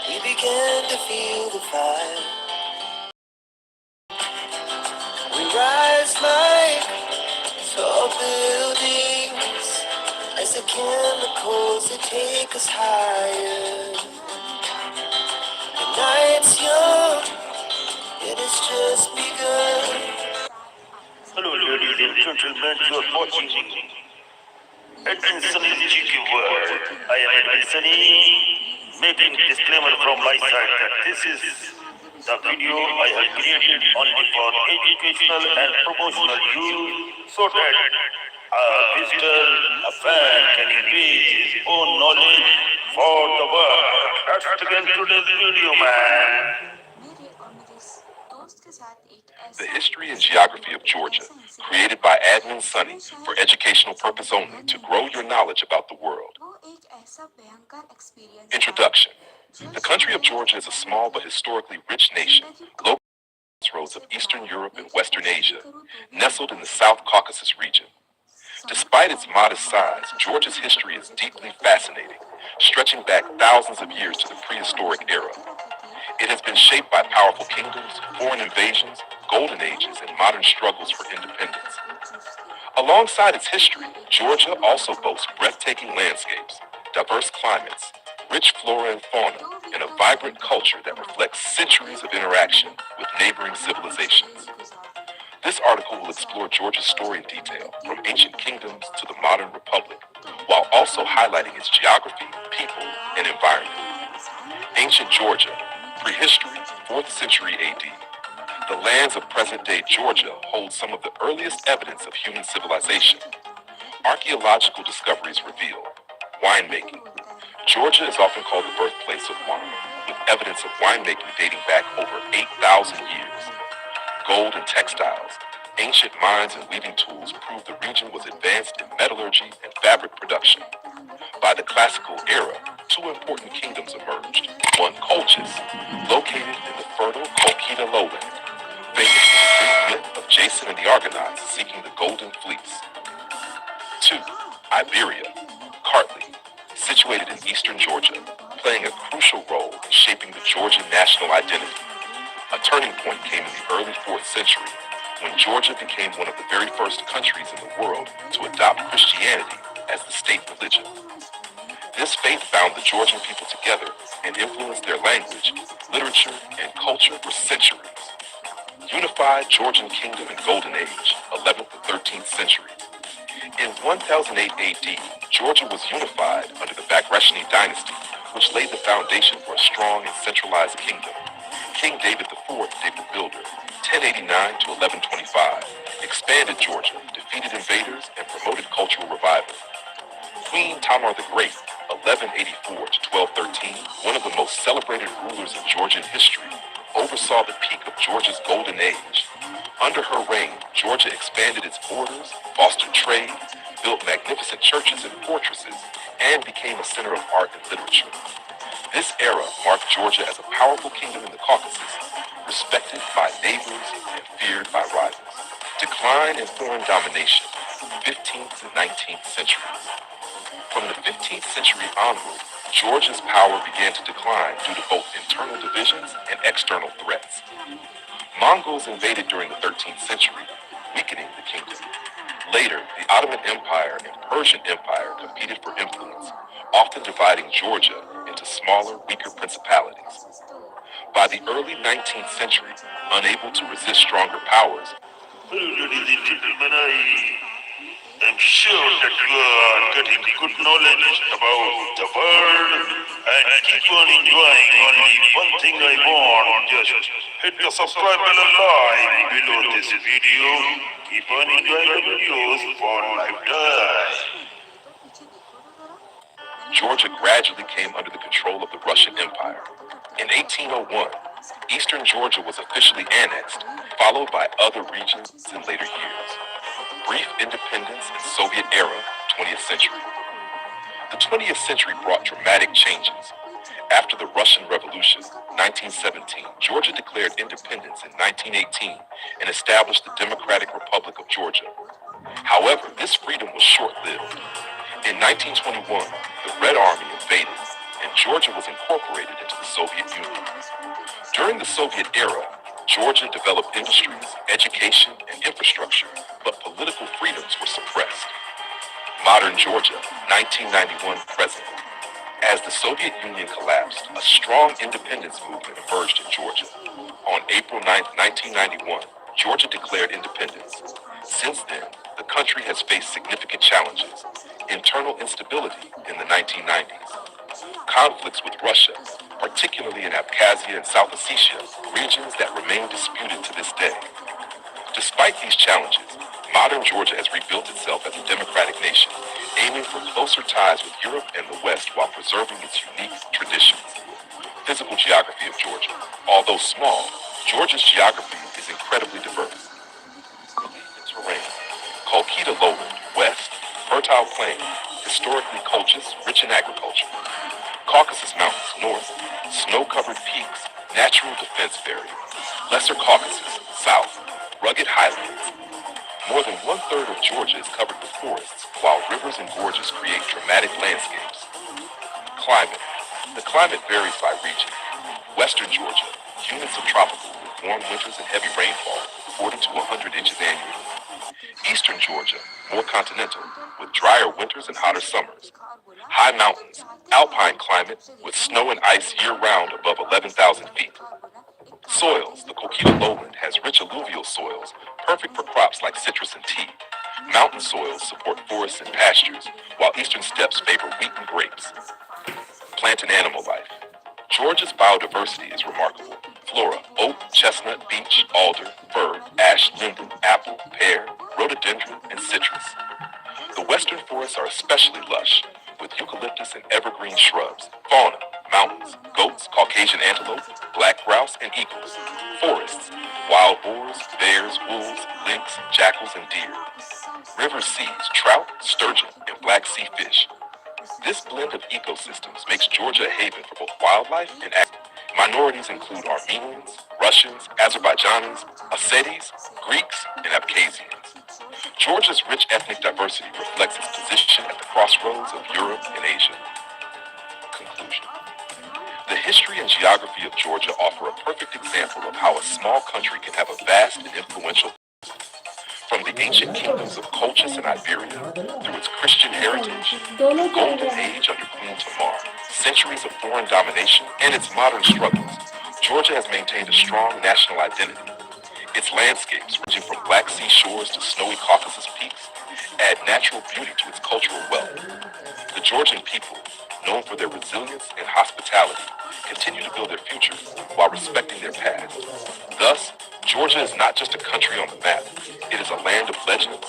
C: We began to feel the fire. We rise like tall buildings as the chemicals that take us higher. The night's young, it has just begun.
B: Hello, ladies and gentlemen. You are watching Edwin Sunny's GQ World. I am Edwin Sunny, making disclaimer from my side that this is the video I have created only for educational and promotional use so that a visitor, a fan can increase his own knowledge for the world. That's again today's video, man.
D: The History and Geography of Georgia, created by Admin Sunny for educational purpose only to grow your knowledge about the world. Introduction. The country of Georgia is a small but historically rich nation, located on the crossroads of Eastern Europe and Western Asia, nestled in the South Caucasus region. Despite its modest size, Georgia's history is deeply fascinating, stretching back thousands of years to the prehistoric era. It has been shaped by powerful kingdoms, foreign invasions, golden ages, and modern struggles for independence. Alongside its history, Georgia also boasts breathtaking landscapes, diverse climates, rich flora and fauna, and a vibrant culture that reflects centuries of interaction with neighboring civilizations. This article will explore Georgia's story in detail, from ancient kingdoms to the modern republic, while also highlighting its geography, people, and environment. Ancient Georgia, prehistory, 4th century AD. The lands of present-day Georgia hold some of the earliest evidence of human civilization. Archaeological discoveries reveal winemaking. Georgia is often called the birthplace of wine, with evidence of winemaking dating back over 8,000 years. Gold and textiles. Ancient mines and weaving tools prove the region was advanced in metallurgy and fabric production. By the classical era, two important kingdoms emerged. One, Colchis, located in the fertile Colchida lowland, famous for the Greek myth of Jason and the Argonauts seeking the Golden Fleece. Two, Iberia, Kartli, situated in eastern Georgia, playing a crucial role in shaping the Georgian national identity. A turning point came in the early 4th century when Georgia became one of the very first countries in the world to adopt Christianity as the state religion. This faith bound the Georgian people together and influenced their language, literature, and culture for centuries. Unified Georgian kingdom in Golden Age, 11th to 13th century. In 1008 AD, Georgia was unified under the Bagrationi dynasty, which laid the foundation for a strong and centralized kingdom. King David IV, David the Builder, 1089 to 1125, expanded Georgia, defeated invaders, and promoted cultural revival. Queen Tamar the Great, 1184 to 1213, one of the most celebrated rulers in Georgian history, oversaw the peak of Georgia's golden age. Under her reign, Georgia expanded its borders, fostered trade, built magnificent churches and fortresses, and became a center of art and literature. This era marked Georgia as a powerful kingdom in the Caucasus, respected by neighbors and feared by rivals. Decline in foreign domination, 15th to 19th centuries. From the 15th century onward, Georgia's power began to decline due to both internal divisions and external threats. Mongols invaded during the 13th century, weakening the kingdom. Later, the Ottoman Empire and Persian Empire competed for influence, often dividing Georgia into smaller, weaker principalities. By the early 19th century, unable to resist stronger powers,
B: Ladies and gentlemen, I'm sure that you are getting good knowledge about the world and keep on enjoying. Only one thing I want, just hit the subscribe button live below this video. Keep on enjoying the videos for lifetime.
D: Georgia gradually came under the control of the Russian Empire. In 1801, eastern Georgia was officially annexed, followed by other regions in later years. Brief independence in Soviet era, 20th century. The 20th century brought dramatic changes. After the Russian Revolution, 1917, Georgia declared independence in 1918 and established the Democratic Republic of Georgia. However, this freedom was short-lived. In 1921, the Red Army invaded, and Georgia was incorporated into the Soviet Union. During the Soviet era, Georgia developed industries, education, and infrastructure, but political freedoms were suppressed. Modern Georgia, 1991 present. As the Soviet Union collapsed, a strong independence movement emerged in Georgia. On April 9, 1991, Georgia declared independence. Since then, the country has faced significant challenges. Internal instability in the 1990s. Conflicts with Russia, particularly in Abkhazia and South Ossetia, regions that remain disputed to this day. Despite these challenges, modern Georgia has rebuilt itself as a democratic nation, aiming for closer ties with Europe and the West while preserving its unique traditions. Physical geography of Georgia. Although small, Georgia's geography is incredibly diverse. Terrain. Kolkita lowland, west, fertile plain, historically Colchis, rich in agriculture. Caucasus Mountains, north, snow-covered peaks, natural defense barrier. Lesser Caucasus, south, rugged highlands. More than one-third of Georgia is covered with forests, while rivers and gorges create dramatic landscapes. Climate. The climate varies by region. Western Georgia, humid subtropical with warm winters and heavy rainfall, 40 to 100 inches annually. Eastern Georgia, more continental, with drier winters and hotter summers. High mountains, alpine climate with snow and ice year-round above 11,000 feet. Soils. The Kolkita lowland has rich alluvial soils, perfect for crops like citrus and tea. Mountain soils support forests and pastures, while eastern steppes favor wheat and grapes. Plant and animal life. Georgia's biodiversity is remarkable. Flora: oak, chestnut, beech, alder, fir, ash, linden, apple, pear, rhododendron, and citrus. The western forests are especially lush, with eucalyptus and evergreen shrubs. Fauna: mountains, goats, Caucasian antelope, black grouse, and eagles. Forests: wild boars, bears, wolves, lynx, jackals, and deer. River seas: trout, sturgeon, and black sea fish. This blend of ecosystems makes Georgia a haven for both wildlife and agriculture. Minorities include Armenians, Russians, Azerbaijanis, Ossetis, Greeks, and Abkhazians. Georgia's rich ethnic diversity reflects its position at the crossroads of Europe and Asia. Conclusion. The history and geography of Georgia offer a perfect example of how a small country can have a vast and influential. From the ancient kingdoms of Colchis and Iberia, through its Christian heritage, the golden age under Queen Tamar, centuries of foreign domination, and its modern struggles, Georgia has maintained a strong national identity. Its landscapes, ranging from Black Sea shores to snowy Caucasus peaks, add natural beauty to its cultural wealth. The Georgian people, known for their resilience and hospitality, continue to build their future while respecting their past. Thus, Georgia is not just a country on the map, it is a land of legends,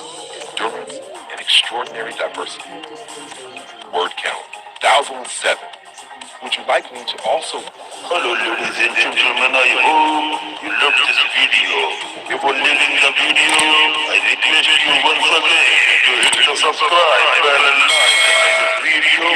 D: endurance, and extraordinary diversity. Word count, 1,007. Would you like me to also...
B: Hello ladies and gentlemen, I hope you love this video. Before leaving the video, I request you once again to hit the subscribe button and like this video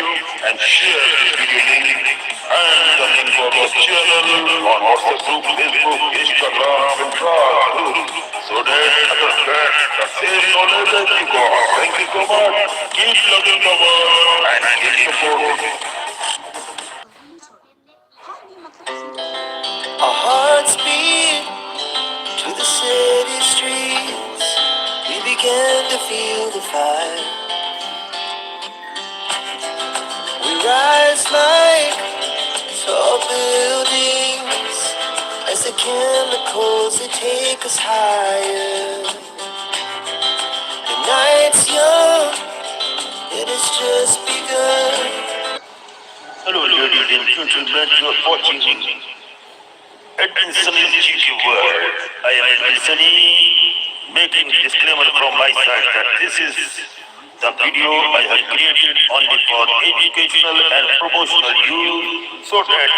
B: and share this video link and the link for the channel on WhatsApp group, Facebook, Instagram, and group so that others get the same knowledge as you got. Thank you so much. Keep loving the world and keep supporting.
C: Our hearts beat to the city streets. We began to feel the fire. We rise like tall buildings as the chemicals they take us higher. The night's young, it has just begun.
B: Hello, ladies and gentlemen, you are watching Sunny's Cheeky World. I am Sunny, making disclaimer from my side that this is the video I have created only for educational and promotional use so that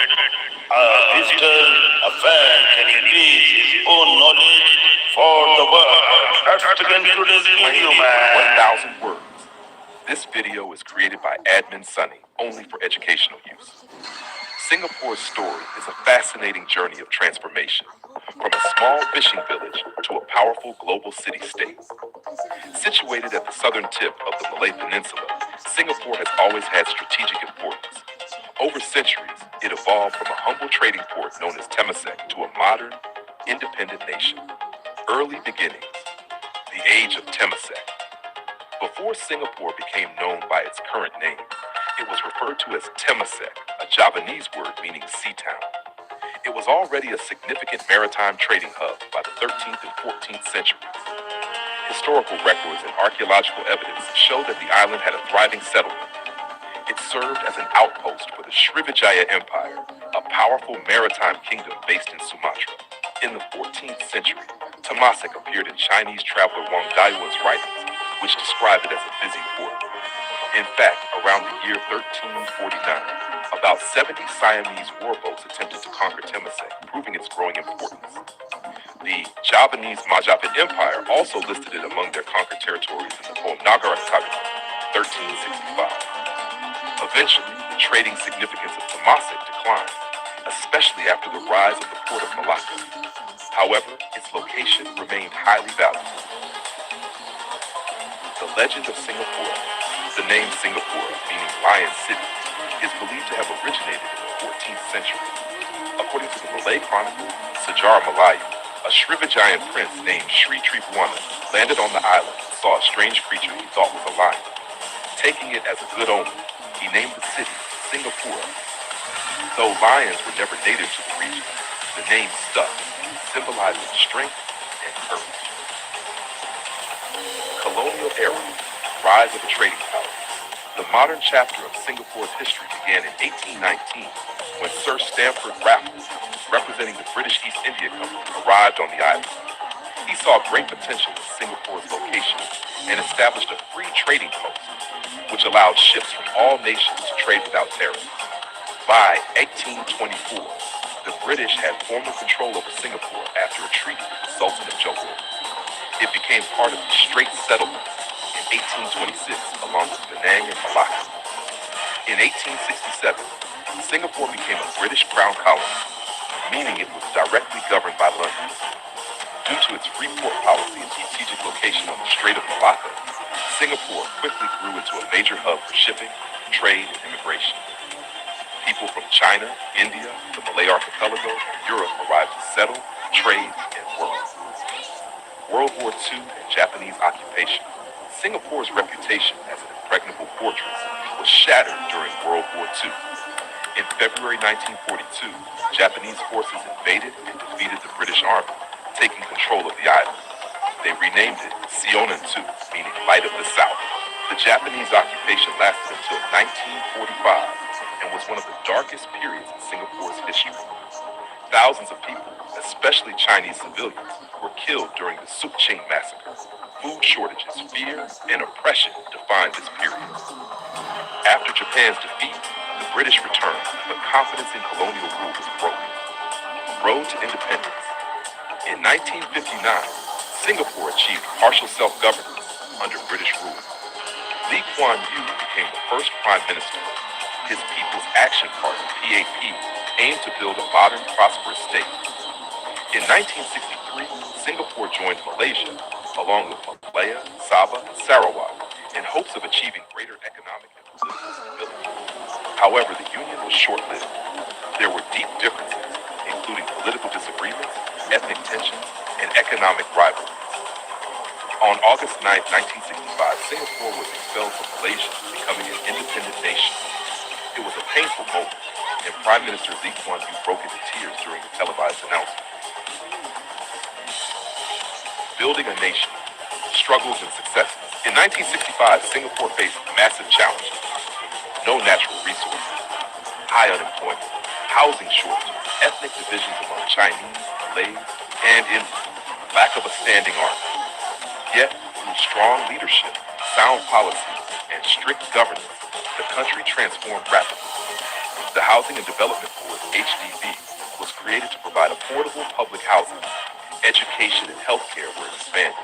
B: a visitor, a fan can increase his own knowledge for the world. Let's begin today's video, man.
D: 1,000 words. This video is created by Admin Sunny, only for educational use. Singapore's story is a fascinating journey of transformation, from a small fishing village to a powerful global city-state. Situated at the southern tip of the Malay Peninsula, Singapore has always had strategic importance. Over centuries, it evolved from a humble trading port known as Temasek to a modern, independent nation. Early beginnings, the age of Temasek. Before Singapore became known by its current name, it was referred to as Temasek, a Javanese word meaning sea town. It was already a significant maritime trading hub by the 13th and 14th centuries. Historical records and archaeological evidence show that the island had a thriving settlement. It served as an outpost for the Srivijaya Empire, a powerful maritime kingdom based in Sumatra. In the 14th century, Temasek appeared in Chinese traveler Wang Daiwen's writings, which describe it as a busy port. In fact, around the year 1349, about 70 Siamese warboats attempted to conquer Temasek, proving its growing importance. The Javanese Majapahit Empire also listed it among their conquered territories in the poem Nagarakataka, 1365. Eventually, the trading significance of Temasek declined, especially after the rise of the port of Malacca. However, its location remained highly valuable. The legend of Singapore. The name Singapore, meaning Lion City, is believed to have originated in the 14th century. According to the Malay chronicle, Sejarah Melayu, a Srivijayan prince named Sri Tribhuwana landed on the island and saw a strange creature he thought was a lion. Taking it as a good omen, he named the city Singapore. Though lions were never native to the region, the name stuck, symbolizing strength and courage. Colonial era. Rise of a trading power. The modern chapter of Singapore's history began in 1819 when Sir Stamford Raffles, representing the British East India Company, arrived on the island. He saw great potential in Singapore's location and established a free trading post, which allowed ships from all nations to trade without tariffs. By 1824, the British had formal control over Singapore after a treaty with the Sultan of Johor. It became part of the Straits Settlements in 1826, along with Penang and Malacca. In 1867, Singapore became a British Crown colony, meaning it was directly governed by London. Due to its free port policy and strategic location on the Strait of Malacca, Singapore quickly grew into a major hub for shipping, trade, and immigration. People from China, India, the Malay Archipelago, and Europe arrived to settle, trade, and work. World War II and Japanese occupation, Singapore's reputation as an impregnable fortress was shattered during World War II. In February 1942, Japanese forces invaded and defeated the British Army, taking control of the island. They renamed it Sionan-tu, meaning Light of the South. The Japanese occupation lasted until 1945 and was one of the darkest periods in Singapore's history. Thousands of people, especially Chinese civilians, were killed during the Soup Ching massacre. Food shortages, fear, and oppression defined this period. After Japan's defeat, the British returned, but confidence in colonial rule was broken. Road to independence. In 1959, Singapore achieved partial self-governance under British rule. Lee Kuan Yew became the first prime minister. His People's Action Party, PAP, aimed to build a modern, prosperous state. In 1963, Singapore joined Malaysia, along with Malaya, Sabah, and Sarawak, in hopes of achieving greater economic and political stability. However, the union was short-lived. There were deep differences, including political disagreements, ethnic tensions, and economic rivalries. On August 9, 1965, Singapore was expelled from Malaysia, becoming an independent nation. It was a painful moment, and Prime Minister Lee Kuan Yew broke into tears during the televised announcement. Building a nation, struggles and successes. In 1965, Singapore faced massive challenges. No natural resources, high unemployment, housing shortages, ethnic divisions among Chinese, Malays, and Indians, lack of a standing army. Yet, through strong leadership, sound policies, and strict governance, the country transformed rapidly. The Housing and Development Board, HDB, was created to provide affordable public housing. Education and healthcare were expanded.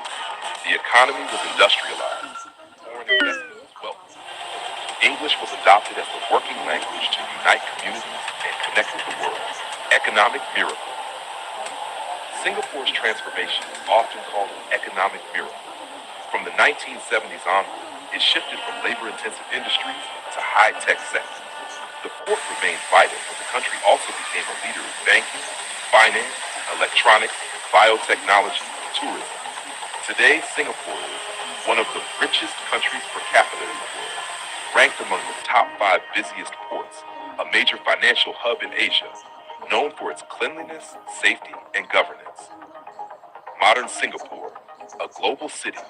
D: The economy was industrialized. Foreign investment was welcomed. English was adopted as the working language to unite communities and connect with the world. Economic miracle. Singapore's transformation is often called an economic miracle. From the 1970s onward, it shifted from labor-intensive industries to high-tech sectors. The port remained vital, but the country also became a leader in banking, finance, electronics, biotechnology, and tourism. Today, Singapore is one of the richest countries per capita in the world, ranked among the top 5 busiest ports, a major financial hub in Asia, known for its cleanliness, safety, and governance. Modern Singapore, a global city.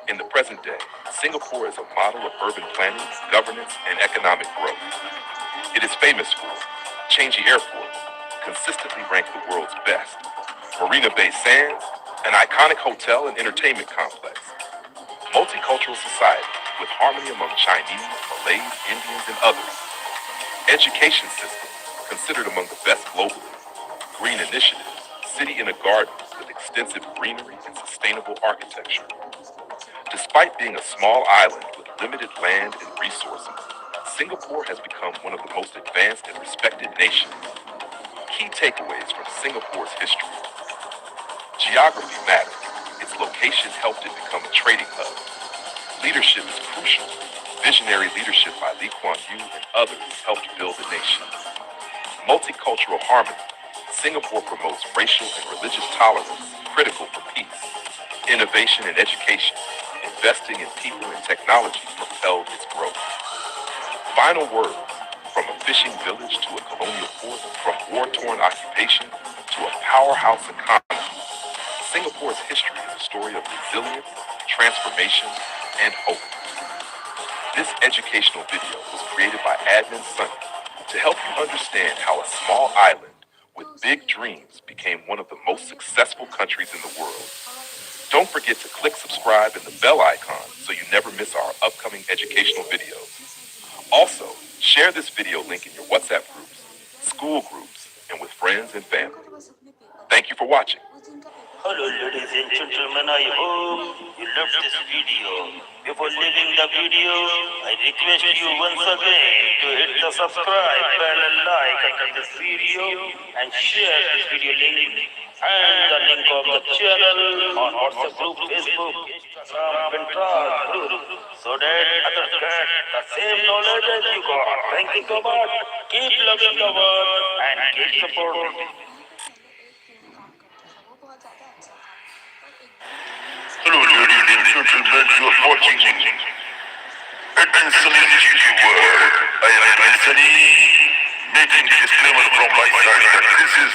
D: In the present day, Singapore is a model of urban planning, governance, and economic growth. It is famous for Changi Airport, consistently ranked the world's best, Marina Bay Sands, an iconic hotel and entertainment complex, multicultural society with harmony among Chinese, Malays, Indians, and others, education system considered among the best globally, green initiatives, city in a garden with extensive greenery and sustainable architecture. Despite being a small island with limited land and resources, Singapore has become one of the most advanced and respected nations. Key takeaways from Singapore's history. Geography matters. Its location helped it become a trading hub. Leadership is crucial. Visionary leadership by Lee Kuan Yew and others helped build the nation. Multicultural harmony. Singapore promotes racial and religious tolerance, critical for peace. Innovation and education. Investing in people and technology propelled its growth. Final words. From a fishing village to a colonial port, from war-torn occupation to a powerhouse economy, Singapore's history is a story of resilience, transformation, and hope. This educational video was created by admin Sunñys to help you understand how a small island with big dreams became one of the most successful countries in the world. Don't forget to click subscribe and the bell icon so you never miss our upcoming educational videos. Also, share this video link in your WhatsApp groups, school groups, and with friends and family. Thank you for watching.
B: Hello ladies and gentlemen, I hope you loved this video. Before leaving the video, I request you once again to hit the subscribe button and like under this video and share this video link and the link of the channel on WhatsApp group, Facebook, Instagram, Pinterest group so that others get the same knowledge as you got. Thank you so much. Keep loving the world and keep supporting.
A: Hello, and gentlemen, you are watching Sunny's GG World. I am Sunny, making disclaimer from my side that this is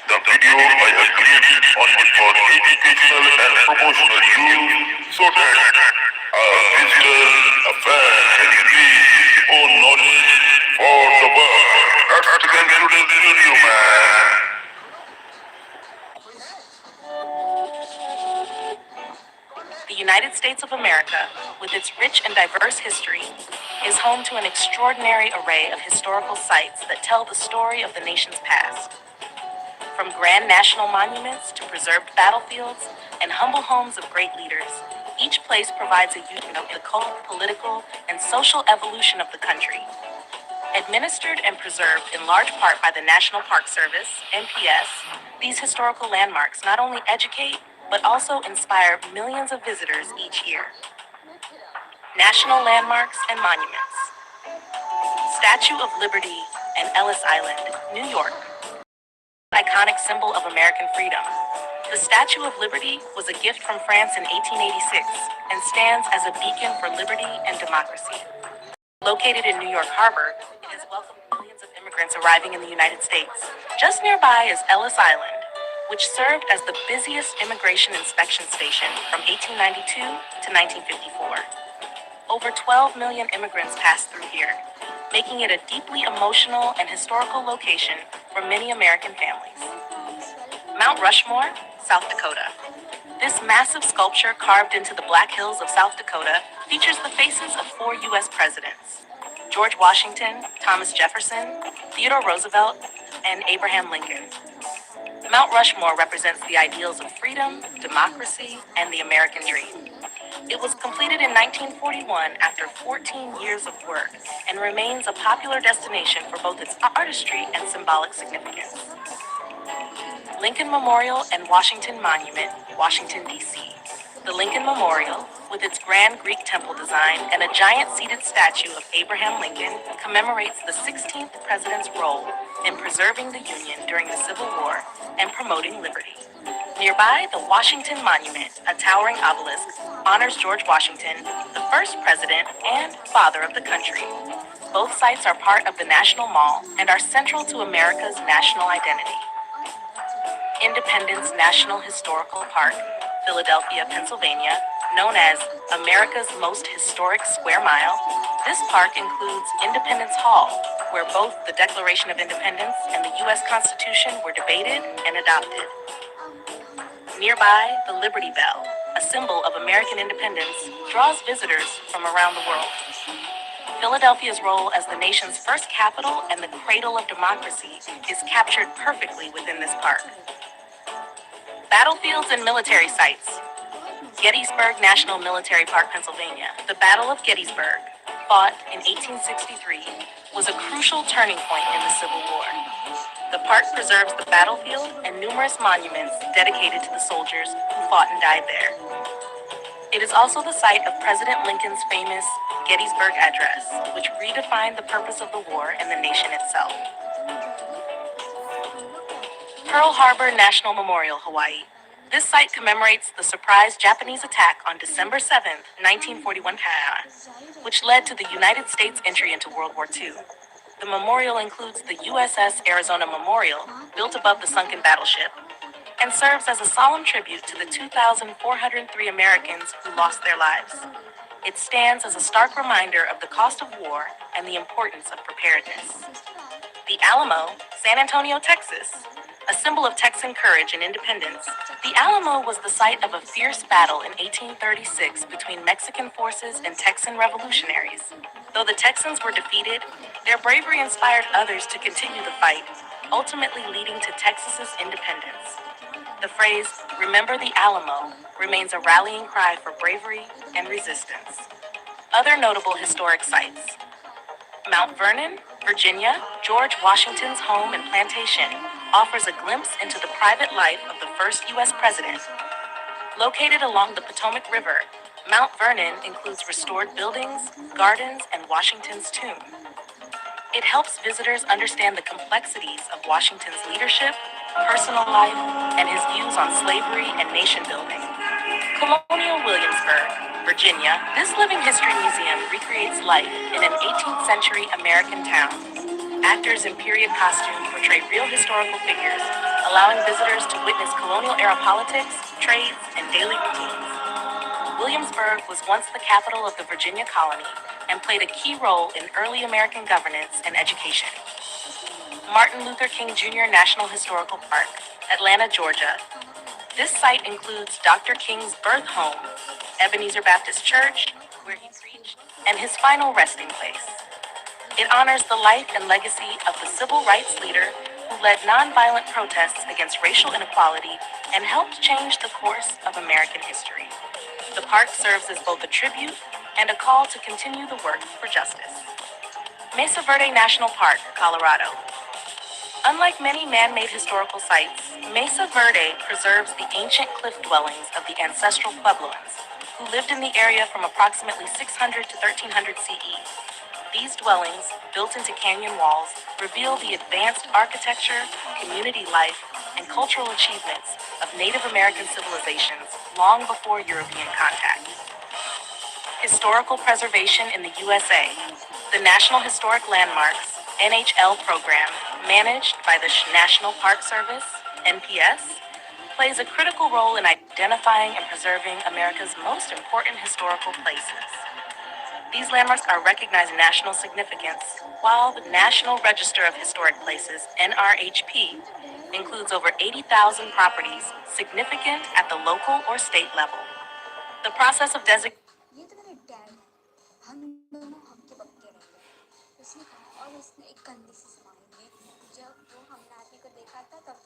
A: the video I have created only for educational and promotional use, so that a visitor, a fan can increase his own knowledge for the world. That's the concluding video, man.
E: The United States of America, with its rich and diverse history, is home to an extraordinary array of historical sites that tell the story of the nation's past. From grand national monuments to preserved battlefields and humble homes of great leaders, each place provides a unit of the cultural, political, and social evolution of the country. Administered and preserved in large part by the National Park Service, NPS, these historical landmarks not only educate, but also inspire millions of visitors each year. National Landmarks and Monuments. Statue of Liberty and Ellis Island, New York. Iconic symbol of American freedom. The Statue of Liberty was a gift from France in 1886 and stands as a beacon for liberty and democracy. Located in New York Harbor, it has welcomed millions of immigrants arriving in the United States. Just nearby is Ellis Island, which served as the busiest immigration inspection station from 1892 to 1954. Over 12 million immigrants passed through here, making it a deeply emotional and historical location for many American families. Mount Rushmore, South Dakota. This massive sculpture carved into the Black Hills of South Dakota features the faces of 4 U.S. presidents: George Washington, Thomas Jefferson, Theodore Roosevelt, and Abraham Lincoln. Mount Rushmore represents the ideals of freedom, democracy, and the American dream. It was completed in 1941 after 14 years of work and remains a popular destination for both its artistry and symbolic significance. Lincoln Memorial and Washington Monument, Washington, D.C. The Lincoln Memorial, with its grand Greek temple design and a giant seated statue of Abraham Lincoln, commemorates the 16th president's role in preserving the Union during the Civil War and promoting liberty. Nearby, the Washington Monument, a towering obelisk, honors George Washington, the first president and father of the country. Both sites are part of the National Mall and are central to America's national identity. Independence National Historical Park, Philadelphia, Pennsylvania, known as America's most historic square mile. This park includes Independence Hall, where both the Declaration of Independence and the U.S. Constitution were debated and adopted. Nearby, the Liberty Bell, a symbol of American independence, draws visitors from around the world. Philadelphia's role as the nation's first capital and the cradle of democracy is captured perfectly within this park. Battlefields and military sites. Gettysburg National Military Park, Pennsylvania. The Battle of Gettysburg, fought in 1863, was a crucial turning point in the Civil War. The park preserves the battlefield and numerous monuments dedicated to the soldiers who fought and died there. It is also the site of President Lincoln's famous Gettysburg Address, which redefined the purpose of the war and the nation itself. Pearl Harbor National Memorial, Hawaii. This site commemorates the surprise Japanese attack on December 7, 1941, which led to the United States' entry into World War II. The memorial includes the USS Arizona Memorial, built above the sunken battleship, and serves as a solemn tribute to the 2,403 Americans who lost their lives. It stands as a stark reminder of the cost of war and the importance of preparedness. The Alamo, San Antonio, Texas. A symbol of Texan courage and independence, the Alamo was the site of a fierce battle in 1836 between Mexican forces and Texan revolutionaries. Though the Texans were defeated, their bravery inspired others to continue the fight, ultimately leading to Texas's independence. The phrase, "Remember the Alamo," remains a rallying cry for bravery and resistance. Other notable historic sites. Mount Vernon, Virginia, George Washington's home and plantation, offers a glimpse into the private life of the first U.S. president. Located along the Potomac River, Mount Vernon includes restored buildings, gardens, and Washington's tomb. It helps visitors understand the complexities of Washington's leadership, personal life, and his views on slavery and nation building. Colonial Williamsburg, Virginia, this living history museum recreates life in an 18th century American town. Actors in period costume portray real historical figures, allowing visitors to witness colonial era politics, trades, and daily routines. Williamsburg was once the capital of the Virginia colony and played a key role in early American governance and education. Martin Luther King Jr. National Historical Park, Atlanta, Georgia. This site includes Dr. King's birth home, Ebenezer Baptist Church, where he preached, and his final resting place. It honors the life and legacy of the civil rights leader who led nonviolent protests against racial inequality and helped change the course of American history. The park serves as both a tribute and a call to continue the work for justice. Mesa Verde National Park, Colorado. Unlike many man-made historical sites, Mesa Verde preserves the ancient cliff dwellings of the ancestral Puebloans, who lived in the area from approximately 600 to 1300 CE. These dwellings, built into canyon walls, reveal the advanced architecture, community life, and cultural achievements of Native American civilizations long before European contact. Historical Preservation in the USA. The National Historic Landmarks NHL program, managed by the National Park Service, NPS, plays a critical role in identifying and preserving America's most important historical places. These landmarks are recognized national significance, while the National Register of Historic Places, NRHP, includes over 80,000 properties significant at the local or state level. The process of designating
F: ये तो मेरे dad हम दोनों हफ्ते पक्के रह गए उसने कहा और उसने एक गंदी सी स्माइल दी जब वो हमने आदमी को देखा था तब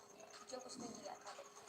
F: जब उसने लिया था